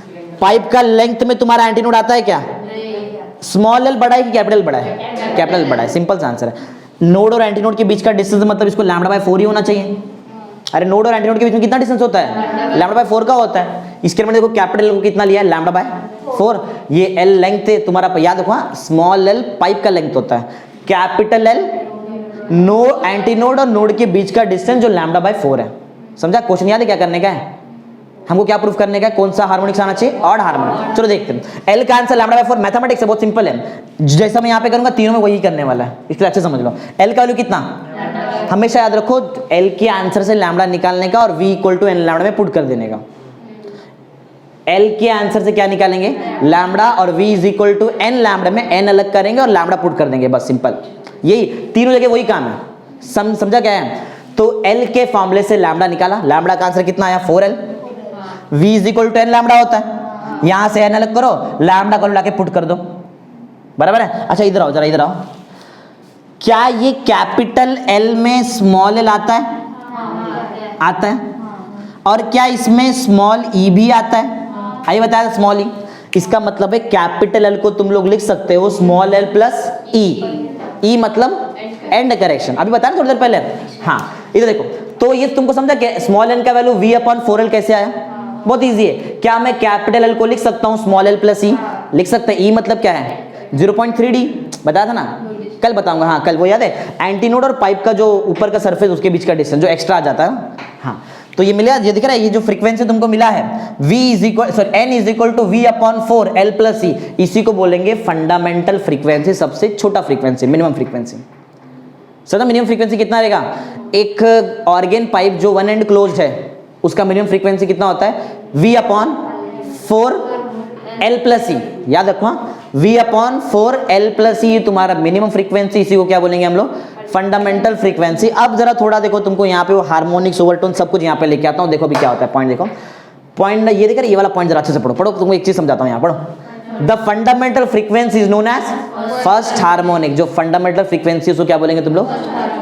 पाइप का लेंथ में तुम्हारा एंटी नोड आता है क्या, स्मॉल एल बड़ा है कि कैपिटल बड़ा है, कैपिटल बड़ा है, सिंपल सा आंसर है। नोड और एंटी नोड के बीच का डिस्टेंस मतलब इसको लैम्डा बाय 4 ही होना चाहिए, अरे नोड और एंटी नोड के बीच में कितना डिस्टेंस होता है, लैम्डा बाय 4 का होता है। इसके अंदर देखो कैपिटल को कितना लिया है, लैम्डा बाय 4। ये एल लेंथ है तुम्हारा, याद रखो, स्मॉल एल पाइप का लेंथ होता है, capital L no antinode और नोड के बीच का डिस्टेंस जो लैम्डा बाय 4 है। समझा? क्वेश्चन याद है क्या करने का है, हमको क्या प्रूफ करने का है, कौन सा हार्मोनिक्स आना चाहिए, ऑड हार्मोनिक। चलो देखते हैं। एल का आंसर लैम्डा बाय 4, मैथमेटिक्स है, बहुत सिंपल है, जैसा मैं यहाँ पे करूंगा तीनों में वही करने वाला है, इसलिए अच्छे समझ लो। एल का वैल्यू कितना, हमेशा याद रखो एल के आंसर से लैम्डा निकालने का और v equal to n lambda में पुट कर देने का। एल के आंसर से क्या निकालेंगे, लैम्डा, और v is equal to n lambda में एन अलग करेंगे और लैम्डा पुट कर देंगे, बस सिंपल। यही तीनों जगह वही काम है, समझा क्या है? तो एल के फॉर्मूले से लैम्डा निकाला, लैम्डा का आंसर कितना आया 4l, v is equal to n lambda होता है, यहां से एन अलग करो, लैम्डा को लाके पुट कर दो, बराबर है। अच्छा इधर आओ, जरा इधर आओ, क्या ये कैपिटल एल में स्मॉल एल आता है? आता है। और क्या इसमें स्मॉल ई भी आता है? आइए बताया स्मॉल ई। इसका मतलब है कैपिटल एल को तुम लोग लिख सकते हो स्मॉल एल प्लस ई, ई मतलब एंड करेक्शन, अभी बताया थोड़ी देर पहले। हाँ इधर देखो, तो ये तुमको समझा कि स्मॉल एन का वैल्यू v अपॉन 4l कैसे आया? बहुत इजी है। क्या मैं कैपिटल एल को लिख सकता हूँ स्मॉल एल प्लस ई? लिख सकते हैं। ई मतलब क्या है, 0.3d, बताया था ना, कल बताऊंगा। हाँ कल, वो याद है, एंटीनोड और पाइप का जो ऊपर का सरफेस उसके बीच का डिस्टेंस जो एक्स्ट्रा आ जाता है। हाँ तो ये मिला, ये दिख रहा है, ये जो फ्रीक्वेंसी तुमको मिला है v is equal n is equal to v upon 4 l plus e, इसी को बोलेंगे फंडामेंटल फ्रीक्वेंसी, सबसे छोटा frequency, minimum frequency. Sir minimum frequency कितना रहेगा? एक ऑर्गेन पाइप जो वन एंड क्लोज्ड है उसका मिनिमम फ्रीक्वेंसी कितना होता है, v upon 4 l plus e, याद रखो, v upon 4 l plus e तुम्हारा मिनिमम फ्रीक्वेंसी, इसी को क्या बोलेंगे हम लोग, फंडामेंटल फ्रीक्वेंसी। अब जरा थोड़ा देखो, तुमको यहाँ पे वो हार्मोनिक्स, ओवरटोन सब कुछ यहाँ पे लेके आता हूँ, देखो अभी क्या होता है। पॉइंट देखो, पॉइंट ये देख रहे, ये वाला पॉइंट जरा अच्छे से पढ़ो, तुमको एक चीज समझाता हूँ, यहाँ पढ़ो। The fundamental frequency is known as first harmonic. जो फंडामेंटल फ्रीक्वेंसी उसको क्या बोलेंगे तुम लोग,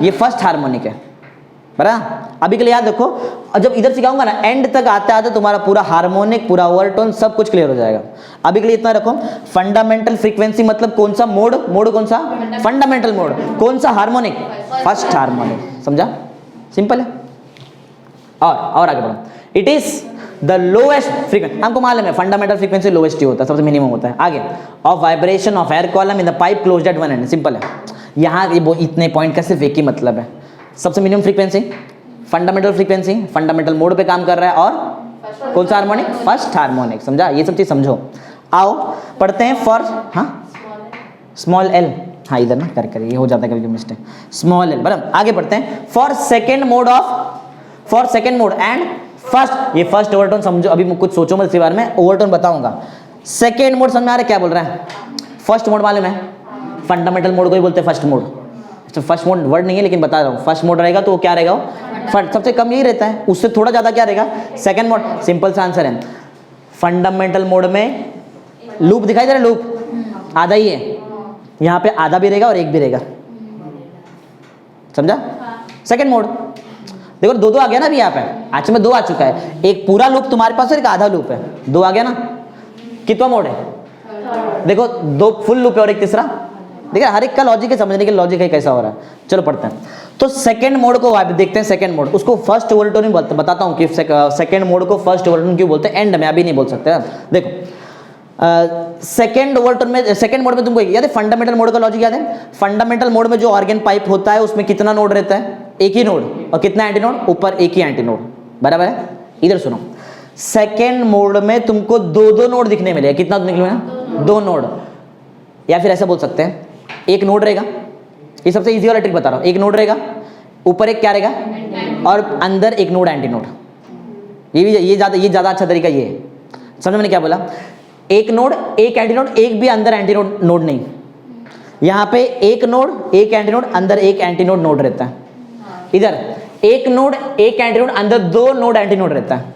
ये फर्स्ट हार्मोनिक है, बराबर। अभी के लिए याद रखो, और जब इधर सिखाऊंगा ना, एंड तक आते आते तुम्हारा पूरा हार्मोनिक, पूरा ओवरटोन सब कुछ क्लियर हो जाएगा। अभी के लिए इतना रखो, फंडामेंटल फ्रीक्वेंसी मतलब कौन सा मोड, मोड कौन सा, फंडामेंटल मोड, कौन सा हार्मोनिक, फर्स्ट हार्मोनिक, समझा, सिंपल है। और आगे बढ़ो, it is the lowest frequency, हमको मालूम है फंडामेंटल फ्रीक्वेंसी लोएस्ट ही होता है, सबसे मिनिमम होता है। आगे, of vibration of air column in the pipe closed at one and, simple है। यहाँ इतने पॉइंट का सिर्फ एक ही मतलब है, सबसे minimum frequency, fundamental frequency, fundamental mode पे काम कर रहा है, और कौन सा हार्मोनिक, फर्स्ट हार्मोनिक, समझा, ये सब चीज समझो। आओ पढ़ते हैं फॉर, हाँ स्मॉल एल, हाँ इधर ना कर ये हो जाता है कभी मिस्टेक, स्मॉल एल, बराबर। आगे पढ़ते हैं, for second mode of, for second mode and first, ये फर्स्ट ओवरटोन समझो, अभी कुछ सोचो मत इसके बारे में, ओवरटोन बताऊंगा। सेकेंड मोड समझ में आ रहा है क्या बोल रहा है? फर्स्ट मोड मालूम है, फंडामेंटल मोड को ही बोलते हैं first mode. First mode word नहीं है लेकिन बता रहा हूँ, फर्स्ट मोड रहेगा तो वो क्या रहेगा, सबसे कम यही रहता है, उससे थोड़ा ज्यादा क्या रहेगा, सेकंड मोड। सिंपल सा आंसर है, फंडामेंटल मोड में लूप दिखाई दे रहा है, लूप आधा ही है, यहाँ पे आधा भी रहेगा और एक भी रहेगा, समझा। सेकंड मोड देखो, दो आ गया ना अभी यहाँ पे, आज में 2 आ चुका है, एक पूरा लूप तुम्हारे पास है, एक आधा लूप है, 2 आ गया ना। कितना मोड है देखो, 2 फुल लूप है और एक तीसरा, देखिए हर एक का लॉजिक है, समझने के लॉजिक है कैसा हो रहा है। चलो पढ़ते हैं, तो सेकंड मोड को देखते हैं, सेकंड मोड, उसको फर्स्ट ओवरटोन बताता हूँ कि सेकंड मोड को फर्स्ट ओवरटोन क्यों बोलते हैं, एंड में, अभी नहीं बोल सकते। देखो सेकंड ओवरटोन में, सेकंड मोड में तुमको याद है फंडामेंटल मोड का लॉजिक याद है? फंडामेंटल मोड में जो ऑर्गन पाइप होता है उसमें कितना नोड रहता है, एक ही नोड, और कितना एंटी नोड, ऊपर एक ही एंटी नोड, बराबर है। इधर सुनो, सेकंड मोड में तुमको 2 नोड दिखने मिले, कितना निकलेगा, 2 नोड, या फिर ऐसा बोल सकते हैं एक नोड रहेगा, ये सबसे इजी वाला ट्रिक बता रहा हूँ, एक नोड रहेगा, ऊपर एक क्या रहेगा, और अंदर एक नोड एंटी नोड। ये ज्यादा अच्छा तरीका ये है, समझ में क्या बोला, एक नोड एक एंटी नोड, एक भी अंदर एंटी नोड नहीं, यहाँ पे एक नोड एक एंटी नोड, अंदर एक एंटी नोड रहता है। इधर एक नोड एक एंटी नोड, अंदर 2 नोड एंटी नोड रहता है।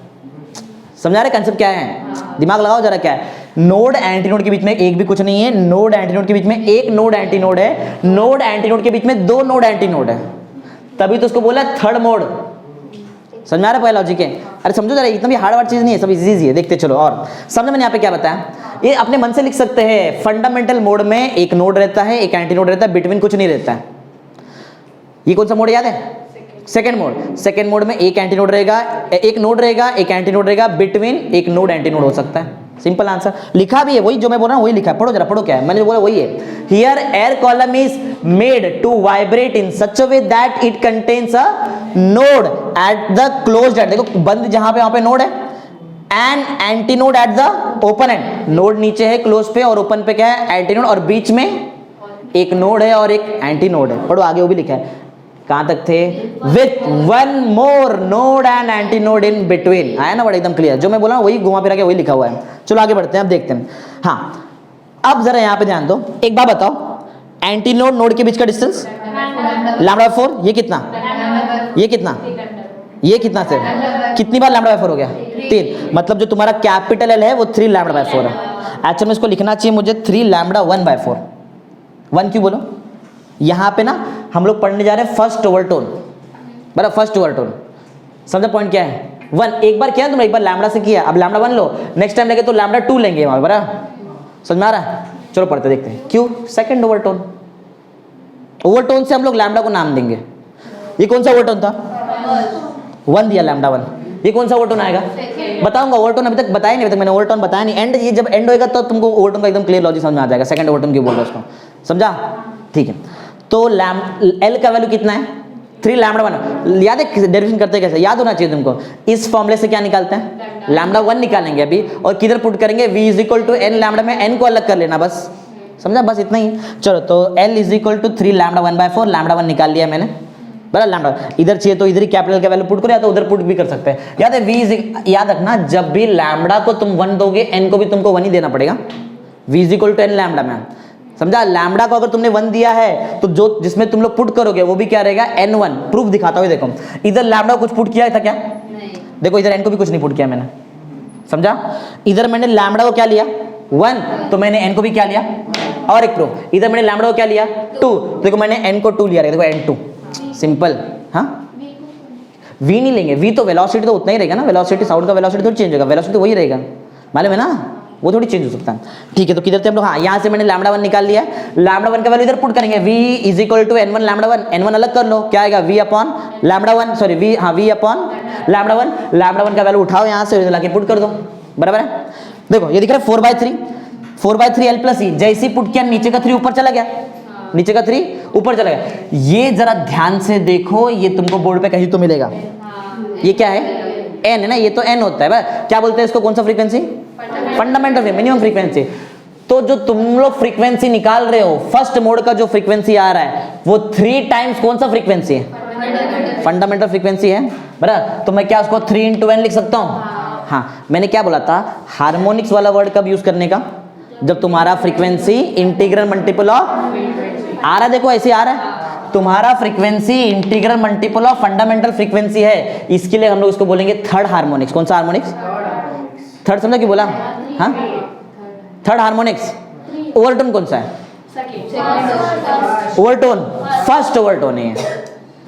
समझा रहे कंसेप्ट क्या है, दिमाग लगाओ जरा, क्या है, नोड एंटी नोड के बीच में एक भी कुछ नहीं है, नोड एंटी नोड के बीच में एक नोड एंटी नोड है, नोड एंटी नोड के बीच में 2 नोड एंटी नोड है, तभी तो उसको बोला थर्ड मोड। समझ में आ रहा है पहला लॉजिक है? अरे समझो जरा, इतना भी हार्ड वार्ड चीज नहीं है, सब इजी है, देखते चलो। और समझ में यहाँ पे क्या बताया, ये अपने मन से लिख सकते हैं, फंडामेंटल मोड में एक नोड रहता है, एक एंटी नोड रहता है, बिटवीन कुछ नहीं रहता है। ये कौन सा मोड याद है, सेकेंड मोड में एक एंटी नोड रहेगा, एक नोड रहेगा, एक एंटी नोड रहेगा, बिटवीन एक नोड एंटी नोड हो सकता है। सिंपल आंसर लिखा भी है, वही जो मैं बोल रहा हूँ वही लिखा है। पढ़ो जरा, पढ़ो क्या है, मैंने जो बोला वही है। Here air column is made to vibrate in such a way that it contains a node at the closed end, देखो बंद जहां पे वहां पे नोड है, and anti node at the open end, node नीचे है क्लोज पे और ओपन पे क्या है एंटी नोड, और बीच में एक नोड है और एक एंटी नोड है। पढ़ो आगे वो भी लिखा है, कहां तक थे, with one more node and anti node in between, आया ना, बड़ा एकदम क्लियर, जो मैं बोला वही घुमा फिरा के वही लिखा हुआ है। चलो आगे बढ़ते हैं, अब देखते हैं। हाँ अब जरा यहां पे ध्यान दो, एक बात बताओ, एंटी नोड नोड के बीच का डिस्टेंस लैम्डा 4, ये कितना, ये कितना, ये कितना से कितनी बार लैम्डा 4 हो गया, 3, मतलब जो तुम्हारा कैपिटल एल है वो 3 लैम्डा 4 है। एक्चुअली में इसको लिखना चाहिए मुझे 3 लैम्डा 1/4, 1 क्यों बोलो, यहां पे ना हम लोग पढ़ने जा रहे हैं फर्स्ट ओवरटोन, बराबर, फर्स्ट ओवरटोन, समझा पॉइंट क्या है, 1 एक बार किया तुम, एक बार लैम्डा से किया, अब लैम्डा 1 लो, नेक्स्ट टाइम लेके तो लैम्डा 2 लेंगे वहां, बराबर, समझ में आ रहा है। चलो पढ़ते देखते हैं, क्यों सेकंड ओवरटोन, ओवरटोन से हम लोग लैम्डा को नाम देंगे। ये कौन सा ओवरटोन था, 1 दिया लैम्डा 1, ये कौन सा ओवरटोन आएगा, बताऊंगा, ओवरटोन अभी तक बताया नहीं, अभी तक मैंने ओवरटोन बताया नहीं, एंड ये जब एंड होएगा तो तुमको ओवरटोन का एकदम क्लियर लॉजिक समझ में आ जाएगा, सेकंड ओवरटोन क्यों बोल रहा है उसको, समझा, ठीक है। तो एल का वैल्यू कितना है, 3 लैम्डा 1, याद है डेरिवेशन करते कैसे, याद होना चाहिए तुमको, इस फॉर्मूले से क्या निकालते हैं, लैम्डा 1 निकालेंगे अभी, और किधर पुट करेंगे, v is equal to n lambda में n को अलग कर लेना, बस समझा, बस इतना ही। चलो तो l is equal to 3 lambda 1/4, lambda 1 निकाल लिया मैंने, बराबर, लैम्डा इधर चाहिए तो इधर ही कैपिटल का वैल्यू पुट करो, या तो उधर पुट भी कर सकते हैं। याद है v इज, याद रखना जब भी लैम्डा को तुम 1 दोगे n को भी तुमको 1 ही देना पड़ेगा, v is equal to n lambda में, समझा, लैम्डा को अगर तुमने 1 दिया है तो जो जिसमें तुम लोग पुट करोगे वो भी क्या रहेगा n1, प्रूफ दिखाता हूं, देखो इधर लैम्डा को कुछ पुट किया था क्या, नहीं, देखो इधर n को भी कुछ नहीं पुट किया मैंने, समझा, इधर मैंने लैम्डा को क्या लिया 1, तो मैंने n को भी क्या लिया, और एक प्रूफ, इधर मैंने लैम्डा को क्या लिया 2, देखो मैंने n को 2 लिया, देखो n2, सिंपल। हाँ v नहीं लेंगे, v तो वेलोसिटी तो उतना ही रहेगा ना, वेलोसिटी साउंड का वेलोसिटी थोड़ी चेंज होगा, वेलोसिटी तो वही रहेगा, मालूम है ना, वो थोड़ी चेंज हो सकता है, ठीक है। तो किधर थे हम लोग, हाँ यहाँ से मैंने लैम्डा 1 निकाल लिया, लैम्डा 1 का वैल्यू इधर पुट करेंगे, v is equal to n1 lambda 1, n1 अलग कर लो, क्या आएगा v upon lambda 1, sorry v, हाँ v अपॉन लैम्डा 1, लैम्डा 1 का वैल्यू उठाओ यहाँ से लाके पुट कर दो, बराबर है। देखो ये दिख रहा है 4/3 l प्लस e, जैसे ही पुट किया नीचे का 3 ऊपर चला गया, नीचे का 3 ऊपर चला गया। ये जरा ध्यान से देखो, ये तुमको बोर्ड पे कहीं तो मिलेगा, ये क्या है n है ना, ये तो n होता है, क्या बोलते हैं इसको, कौन सा फ्रीक्वेंसी, फंडामेंटल मिनिमम फ्रीक्वेंसी। तो जो तुम लोग फ्रीक्वेंसी निकाल रहे हो, फर्स्ट मोड का जो फ्रीक्वेंसी आ रहा है वो 3 टाइम्स कौन सा फ्रीक्वेंसी है, फंडामेंटल फ्रीक्वेंसी है, बराबर। तो मैं क्या उसको 3 × n लिख सकता हूँ, हाँ मैंने क्या बोला था, हार्मोनिक्स वाला वर्ड कब यूज करने का, जब तुम्हारा फ्रीक्वेंसी इंटीग्रल मल्टीपल ऑफ आ रहा है, देखो ऐसे आ रहा है, तुम्हारा frequency integral multiple of fundamental frequency है, इसके लिए हम लोग इसको बोलेंगे थर्ड हार्मोनिक्स। कौन सा हार्मोनिक्स, थर्ड, समझा क्यों बोला, हाँ थर्ड हार्मोनिक्स। ओवरटोन कौन सा है, ओवरटोन फर्स्ट ओवरटोन है,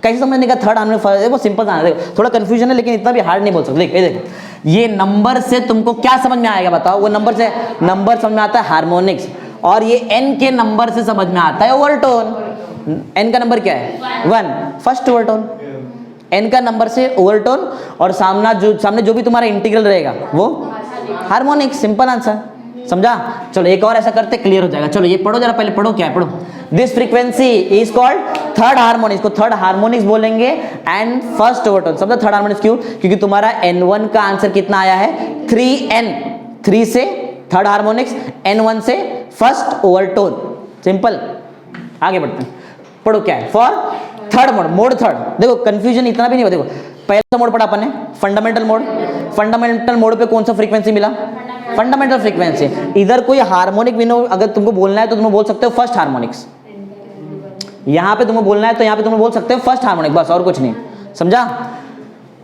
कैसे समझने का, थर्ड हार्मोनिक, देखो सिंपल सा है, थोड़ा कंफ्यूजन है लेकिन इतना भी हार्ड नहीं बोल सकते। देखो ये नंबर से तुमको क्या समझ में आएगा बताओ, वो नंबर से, नंबर समझ में आता है हार्मोनिक्स, और ये n के नंबर से समझ में आता है ओवरटोन। n का नंबर क्या है 1, फर्स्ट ओवरटोन, n का नंबर से ओवरटोन, और सामने जो भी तुम्हारा इंटीग्रल रहेगा वो हार्मोनिक, सिंपल आंसर, समझा। चलो एक और ऐसा करते क्लियर हो जाएगा। चलो ये पढ़ो जरा, पहले पढ़ो क्या है, पढ़ो, this frequency is called third harmonics, को थर्ड हार्मोनिक्स बोलेंगे, एंड फर्स्ट ओवरटोन, समझा थर्ड हार्मोनिक्स क्यों, क्योंकि तुम्हारा n1 का आंसर कितना आया है 3n, 3 से थर्ड हार्मोनिक्स, n1 से फर्स्ट ओवरटोन, सिंपल। आगे बढ़ते हैं, पढ़ो क्या है, for third mode, mode third. देखो कंफ्यूजन इतना भी नहीं हो, देखो पहला मोड पढ़ा अपन ने फंडामेंटल मोड, फंडामेंटल मोड पे कौन सा फ्रीक्वेंसी मिला, फंडामेंटल फ्रीक्वेंसी। इधर कोई हार्मोनिक भी नो, अगर तुमको बोलना है तो तुम बोल सकते हो फर्स्ट हार्मोनिक्स, यहाँ पे तुमको बोलना है तो यहाँ पे तुम बोल सकते हो फर्स्ट हार्मोनिक, बस और कुछ नहीं, समझा।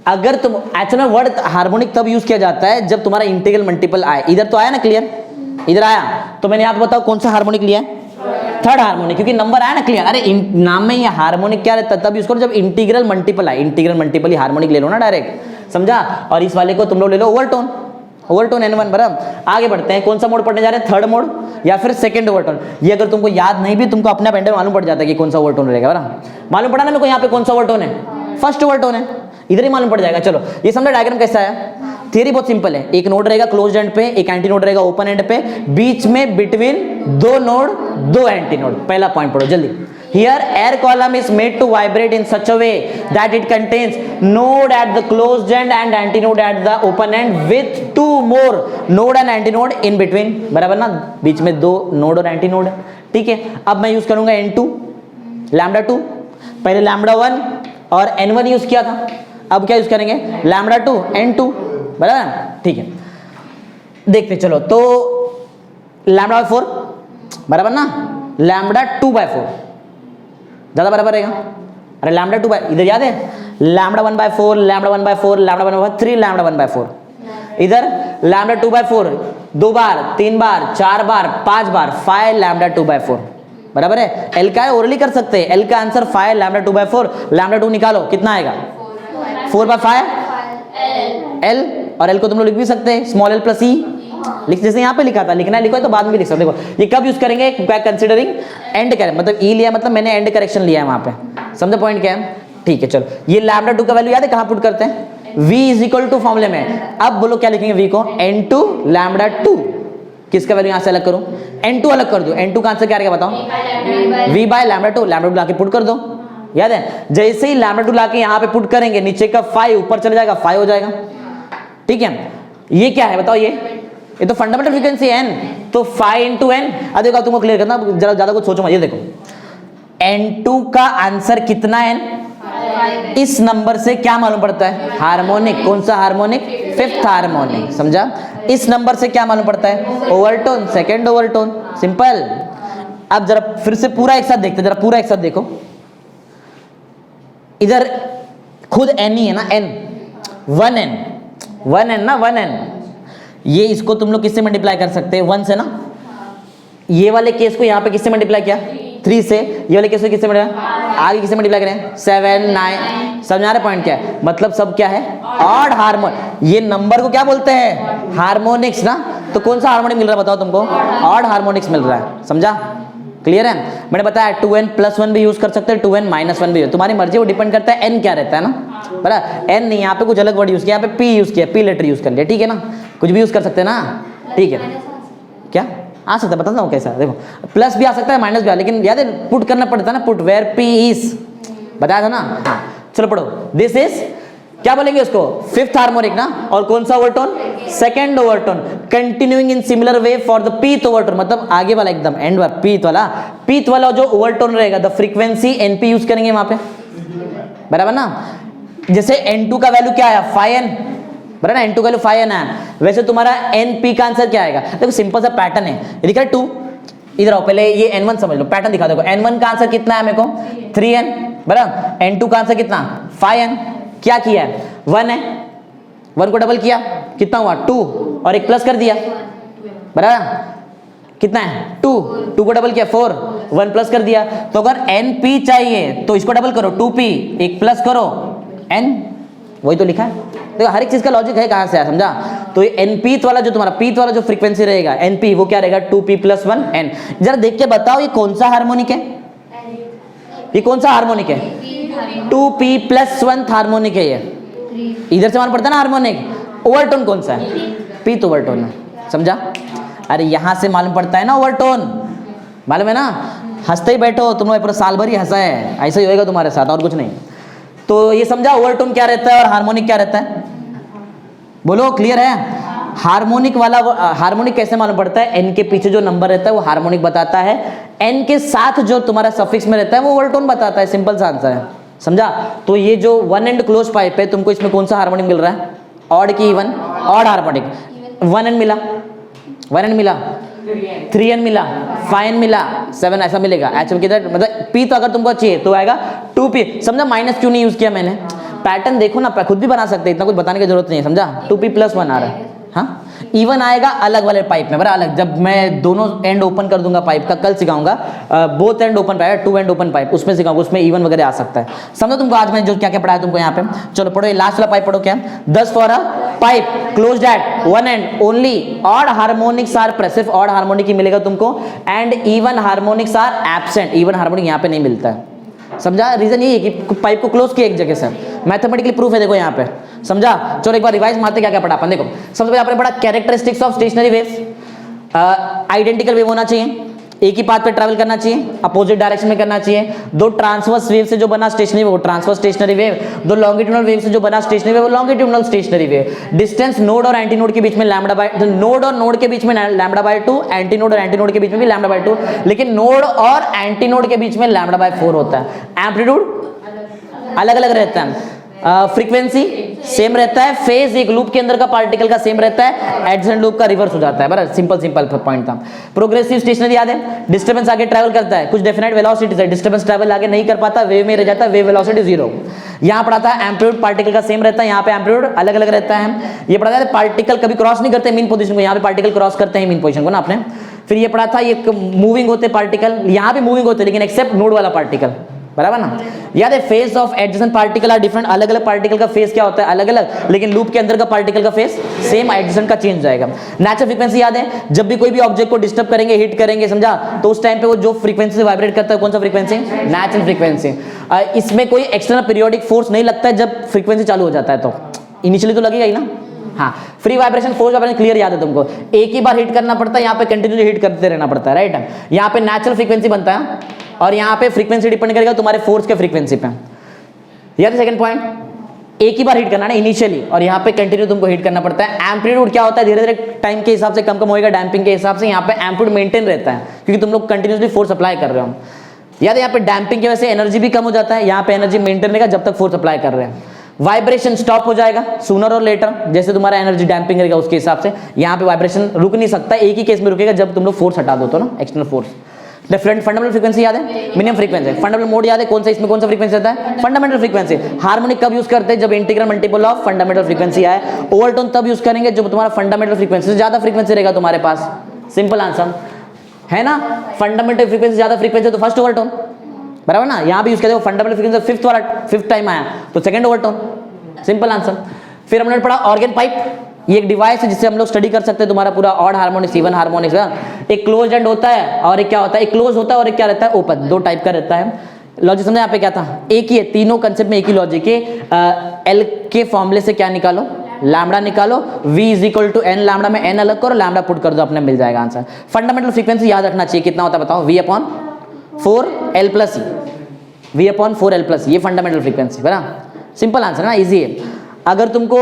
अगर तुम एक्चुअल में वर्ड हार्मोनिक तब यूज किया जाता है जब तुम्हारा इंटीग्रल मल्टीपल आए, इधर तो आया ना क्लियर, इधर आया, तो मैंने यहाँ बताओ कौन सा हार्मोनिक लिया है, थर्ड हार्मोनिक, क्योंकि नंबर आया ना क्लियर। अरे नाम में ये हार्मोनिक क्या रहता है, तब यूज करो जब इंटीग्रल मल्टीपल आए, इंटीग्रल मल्टीपल ही हार्मोनिक ले लो ना डायरेक्ट, समझा। और इस वाले को तुम लोग ले लो ओवरटोन, ओवरटोन N1 बराबर। आगे बढ़ते हैं, कौन सा मोड पढ़ने जा रहे हैं, थर्ड मोड या फिर सेकंड ओवरटोन। ये अगर तुमको याद नहीं भी तुमको अपने पेंडे मालूम पड़ जाता है कि कौन सा ओवरटोन रहेगा बराबर। मालूम पड़ा ना मेरे को यहाँ पे कौन सा ओवरटोन है, फर्स्ट ओवरटोन है, इधर ही मालूम पड़ जाएगा। चलो ये समझो डायग्राम कैसा है। थियरी बहुत सिंपल है, एक नोड रहेगा क्लोज्ड एंड पे, एक एंटी नोड रहेगा ओपन एंड पे, बीच में बिटवीन दो नोड दो एंटी नोड। पहला पॉइंट पढ़ो जल्दी। Here air column is made to vibrate in such a way that it contains node at the closed end and antinode at the open end with two more node and antinode in between। बराबर ना, बीच में दो node और antinode है, ठीक है। अब मैं यूज करूंगा N2 लैम्डा 2, पहले लैम्डा 1 और N1 यूज किया था, अब क्या यूज करेंगे, लैम्डा 2 N2 बराबर, ठीक है। देखते चलो, तो लैम्डा 4 बराबर ना, लैम्डा 2/4 ज्यादा बराबर रहेगा। अरे लैम्डा 2 इधर याद है, लैम्डा 1/4 लैम्डा 1/4 लैम्डा 1/3 लैम्डा 1/4, इधर लैम्डा 2/4 दो बार, तीन बार, चार बार, पांच बार, 5 लैम्डा 2/4 बराबर है। एल का है ओरली कर सकते हैं, एल का आंसर 5 लैम्डा 2/4, लैम्डा 2 निकालो कितना आएगा 4/5 एल, और एल को तुम लोग लिख भी सकते हैं स्मॉल एल प्लस ई, लिख जैसे यहाँ पे लिखा था, लिखना है लिखो तो बाद में भी लिख सकते हो। देखो ये कब यूज करेंगे, कंसिडरिंग एंड करें, मतलब ई लिया मतलब मैंने एंड करेक्शन लिया है वहां पे, समझो पॉइंट क्या है, ठीक है। चलो ये लैम्डा 2 का वैल्यू याद है कहां पुट करते हैं, v इज इक्वल टू फॉर्मूले में। अब बोलो क्या लिखेंगे v को, n2 लैम्डा 2, किसका वैल्यू यहां से अलग करूं, n2 अलग कर दो, n2 का आंसर क्या रहेगा बताओ, v बाय लैम्डा 2, लैम्डा 2 लाके पुट कर दो, याद है। जैसे ही लैम्डा 2 लाके यहां पे पुट करेंगे, नीचे का 5 ऊपर चले जाएगा, 5 हो जाएगा, ठीक है। ये क्या है बताओ, ये तो फंडामेंटल फ्रीक्वेंसी है n, तो 5 into n। अब देखो तुमको क्लियर करना, जरा ज्यादा कुछ सोचो मत, ये देखो n2 का आंसर कितना है, इस नंबर से क्या मालूम पड़ता है, हार्मोनिक। कौन सा हार्मोनिक, फिफ्थ हार्मोनिक, समझा। इस नंबर से क्या मालूम पड़ता है, ओवरटोन, सेकंड ओवरटोन, सिंपल। अब जरा फिर से पूरा एक साथ देखते, जरा पूरा एक साथ देखो, इधर खुद n ही है ना, n 1n ना, 1n, ये इसको तुम लोग किससे मल्टीप्लाई कर सकते हैं, 1 से ना। ये वाले केस को यहाँ पे किससे मल्टीप्लाई किया, 3 से। ये वाले केस को किससे मल्टीप्लाई, आगे किससे मल्टीप्लाई करें, 7 9। समझा रहे पॉइंट क्या है, मतलब सब क्या है, ऑड हार्मोन। ये नंबर को क्या बोलते हैं, हार्मोनिक्स ना। तो कौन सा हार्मोनिक मिल रहा है बताओ तुमको, ऑड हार्मोनिक्स मिल रहा है, समझा, क्लियर है। मैंने बताया 2n + 1 भी यूज कर सकते हैं, 2n - 1 भी, तुम्हारी मर्जी, वो डिपेंड करता है n क्या रहता है ना, बराबर। n नहीं, यहाँ पे कुछ अलग वर्ड यूज किया, यहाँ पे p यूज किया, p लेटर यूज कर लिया, ठीक है ना, कुछ भी यूज कर सकते हैं ना, ठीक है। क्या आ सकता है बताता हूँ कैसा, देखो प्लस भी आ सकता है माइनस भी आ, लेकिन याद है पुट करना पड़ता है ना, पुट वेयर p इज, बताया था ना। हाँ चलो पढ़ो, दिस इज क्या बोलेंगे उसको, फिफ्थ हार्मोनिक ना। और कौन सा overtone, second overtone, continuing in similar way for the pith overtone, मतलब आगे वाला एकदम एंड वाला, पीथ वाला जो ओवरटोन रहेगा, द फ्रीक्वेंसी np यूज करेंगे वहां पे, बराबर ना। जैसे n2 का वैल्यू क्या आया, 5n, बराबर ना, n2 का वैल्यू 5n है, वैसे तुम्हारा np का आंसर क्या आएगा। देखो सिंपल सा पैटर्न है, लिखा है 2, इधर आओ पहले ये n1 समझ लो, पैटर्न दिखा दो। n1 का आंसर कितना है मेरे को, 3n, बराबर। n2 का आंसर कितना, 5n, क्या किया है, 1 है, 1 को डबल किया कितना हुआ 2, और एक प्लस कर दिया, बराबर, कितना है 2, 2 को डबल किया 4, 1 प्लस कर दिया। तो अगर np चाहिए तो इसको डबल करो 2p, एक प्लस करो n, वही तो लिखा है। देखो हर एक चीज का लॉजिक है, कहां से आया, समझा। तो ये npth वाला जो तुम्हारा pth वाला जो फ्रीक्वेंसी रहेगा np, वो क्या रहेगा 2p + 1 n। जरा देख के बताओ ये कौन सा हार्मोनिक है, ये कौन सा हार्मोनिक है, 2p + 1 हार्मोनिक है ये, इधर से मालूम पड़ता है ना हार्मोनिक। ओवरटोन कौन सा है, पीथ ओवरटोन है, समझा। अरे यहां से मालूम पड़ता है ना ओवरटोन, मालूम है ना, हंसते ही बैठो तुम लोग, पूरा साल भर ही हंसा है, ऐसा ही होएगा तुम्हारे साथ और कुछ नहीं। तो ये समझा ओवरटोन क्या रहता है और हार्मोनिक क्या रहता है, बोलो क्लियर है। हार्मोनिक वाला, हार्मोनिक कैसे मालूम पड़ता है, n के पीछे जो नंबर रहता है वो हार्मोनिक बताता है, n के साथ जो तुम्हारा सफिक्स में रहता है वो ओवरटोन बताता है, सिंपल सा आंसर है, समझा। तो ये जो 1 एंड क्लोज पाइप है, तुमको इसमें कौन सा हार्मोनिक मिल रहा है, ऑड की इवन, ऑड हार्मोनिक। 1n मिला, 1n मिला, 3n मिला, 5n मिला, 7 ऐसा मिलेगा। एक्चुअल किधर, मतलब p तो अगर तुमको चाहिए तो आएगा 2p, समझा। माइनस क्यों नहीं यूज किया मैंने, पैटर्न देखो ना, खुद भी बना सकते हैं, इतना कुछ बताने की जरूरत नहीं है, समझा। 2p + 1 आ रहा है, हाँ इवन आएगा अलग वाले पाइप में, बराबर अलग, जब मैं दोनों एंड ओपन कर दूंगा पाइप का, कल सिखाऊंगा both and open pipe, 2 and open pipe, उसमें सिखाऊंगा, उसमें इवन वगैरह आ सकता है। समझो तुमको आज मैं जो क्या क्या पढ़ाया तुमको यहाँ पे। चलो पढ़ो ये लास्ट वाला पाइप पढ़ो क्या, 10 for a pipe closed at one end only odd harmonics are present, सिर्फ ऑड हार्मोनिक ही मिलेगा तुमको, and even harmonics are absent, even harmonic यहाँ पे नहीं मिलता है। समझा, रीजन ये है कि पाइप को क्लोज किया एक जगह से, मैथमेटिकली प्रूफ है, देखो यहाँ पे, समझा। चलो एक बार रिवाइज मारते क्या क्या पढ़ा अपन, देखो सबसे पहले आपने पढ़ा characteristics of stationery waves, identical wave होना चाहिए, एक ही पाथ पे ट्रैवल करना चाहिए, अपोजिट डायरेक्शन में करना चाहिए, दो ट्रांसवर्स वेव से जो बना स्टेशनरी वेव वो ट्रांसवर्स स्टेशनरी वेव, दो लॉन्गिट्यूडनल वेव से जो बना स्टेशनरी वेव वो longitudinal stationary wave, distance node और एंटी नोड के बीच में लैम्बडा बाय, नोड और नोड के बीच में लैम्बडा बाय 2, एंटी नोड और एंटी नोड के बीच में भी लैम्बडा बाय 2, लेकिन नोड और एंटी नोड के बीच में लैम्बडा बाय 4 होता है। एम्पलीट्यूड अलग अलग रहता है, फ्रीक्वेंसी सेम रहता है, फेज एक लूप के अंदर का पार्टिकल का सेम रहता है, एडजेसेंट लूप का रिवर्स हो जाता है, बराबर, सिंपल पॉइंट था। प्रोग्रेसिव स्टेशनरी याद है, डिस्टर्बेंस आगे ट्रैवल करता है, कुछ डेफिनेट वेलोसिटी से डिस्टर्बेंस ट्रैवल आगे नहीं कर पाता, वेव में रह जाता है, वेव वेलोसिटी 0। यहाँ पढ़ा था एम्पलीट्यूड पार्टिकल का सेम रहता है, यहाँ पे एम्पलीट्यूड अलग अलग रहता है। ये पढ़ा था पार्टिकल कभी क्रॉस नहीं करते मीन पोजीशन को, यहाँ पे पार्टिकल क्रॉस करते हैं मीन पोजीशन को ना आपने। फिर ये पढ़ा था ये मूविंग होते पार्टिकल, यहाँ पे मूविंग होते लेकिन एक्सेप्ट नोड वाला पार्टिकल, बराबर ना। याद है phase of adjacent particle are different, अलग अलग पार्टिकल का फेज क्या होता है अलग अलग, लेकिन लूप के अंदर का पार्टिकल का फेज सेम, एडजेसेंट का चेंज जाएगा। नेचुरल फ्रीक्वेंसी याद है, जब भी कोई भी ऑब्जेक्ट को डिस्टर्ब करेंगे, हिट करेंगे, समझा, तो उस टाइम पे वो जो फ्रीक्वेंसी से वाइब्रेट करता है, कौन सा फ्रीक्वेंसी, नेचुरल फ्रीक्वेंसी। इसमें कोई एक्सटर्नल पीरियोडिक फोर्स नहीं लगता है जब फ्रीक्वेंसी चालू हो जाता है, तो इनिशियली तो लगेगा ही ना। हाँ, free vibration force vibration clear याद है तुमको, एक ही बार हिट करना पड़ता है, यहाँ पे कंटिन्यूली हिट करते रहना पड़ता है, राइट। यहाँ पे नेचुरल फ्रीक्वेंसी बनता है और यहाँ पे फ्रीक्वेंसी डिपेंड करेगा तुम्हारे फोर्स के फ्रीक्वेंसी पे। याद है सेकंड पॉइंट, एक ही बार हिट करना ना इनिशियली, और यहाँ पे कंटिन्यू तुमको हिट करना पड़ता है। एम्पलीट्यूड क्या होता है, धीरे धीरे टाइम के हिसाब से कम कम होएगा, डैम्पिंग के हिसाब से यहाँ पे एम्पलीट्यूड मेंटेन रहता है क्योंकि तुम लोग कंटिन्यूसली फोर्स अप्लाई कर रहे हो। याद है यहाँ पे डैम्पिंग की वजह से एनर्जी भी कम हो जाता है, यहाँ पे एनर्जी मेंटेन रहेगा जब तक फोर्स अप्लाई कर रहे हैं। वाइब्रेशन स्टॉप हो जाएगा सूनर और लेटर, जैसे तुम्हारा एनर्जी डैम्पिंग रहेगा उसके हिसाब से यहाँ पे वाइब्रेशन रुक नहीं सकता, एक ही केस में रुकेगा जब तुम लोग फोर्स हटा दो तो ना, external force. Different fundamental frequency याद है, मिनिमम फ्रीक्वेंसी, फंडामेंटल मोड याद है, कौन सा इसमें कौन सा फ्रीक्वेंसी रहता है, फंडामेंटल फ्रीक्वेंसी। हार्मोनिक कब यूज करते हैं, जब integral multiple of fundamental frequency आए। ओवरटोन तब यूज करेंगे जब तुम्हारा फंडामेंटल फ्रीक्वेंसी से ज्यादा फ्रीक्वेंसी रहेगा तुम्हारे पास, सिंपल आंसर है ना। फंडामेंटल फ्रीक्वेंसी ज्यादा फ्रीक्वेंसी तो फर्स्ट ओवरटोन, बराबर ना। यहाँ भी यूज करते हो फंडामेंटल फ्रीक्वेंसी फिफ्थ टाइम आया तो सेकंड ओवरटोन, सिंपल आंसर। फिर हमने पढ़ा ऑर्गन पाइप, ये एक डिवाइस है जिससे हम लोग स्टडी कर सकते हैं तुम्हारा पूरा ऑड हार्मोनिक्स इवन हार्मोनिक्स का। एक क्लोज एंड होता है और एक क्या होता है, एक क्लोज होता है और एक क्या रहता है, ओपन, दो टाइप का रहता है। लॉजिक समझे यहाँ पे क्या था, एक ही है, तीनों कंसेप्ट में एक ही लॉजिक है। एल के फॉर्मूले से क्या निकालो, लैम्बडा निकालो, v is equal to n, lambda में एन अलग करो, लैम्बडा पुट कर दो, अपने मिल जाएगा आंसर। फंडामेंटल फ्रीक्वेंसी याद रखना चाहिए, कितना होता है बताओ, v अपॉन 4l प्लस ई, v अपॉन 4l प्लस, ये फंडामेंटल फ्रीक्वेंसी, बराबर, सिंपल आंसर ना, इजी है। अगर तुमको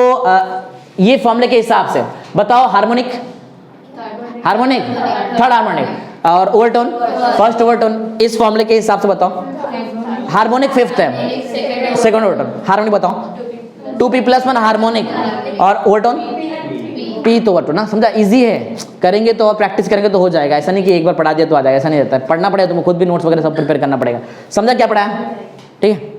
ये फॉर्मूले के हिसाब से बताओ, हार्मोनिक थर्ड हार्मोनिक और ओवरटोन फर्स्ट ओवरटोन, इस फॉर्मूले के हिसाब से बताओ। हार्मोनिक फिफ्थ है, सेकंड ओवरटोन। हार्मोनिक बताओ, 2p+1 हार्मोनिक और ओवरटोन p तो ओवरटोन ना, समझा, इजी है। करेंगे तो और प्रैक्टिस करेंगे तो हो जाएगा, ऐसा नहीं कि एक बार पढ़ा दिया तो आ जाएगा, ऐसा नहीं रहता है, पढ़ना पड़ेगा तुमको, खुद भी नोट्स वगैरह सब प्रिपेयर करना पड़ेगा। समझा क्या पढ़ा है, ठीक है।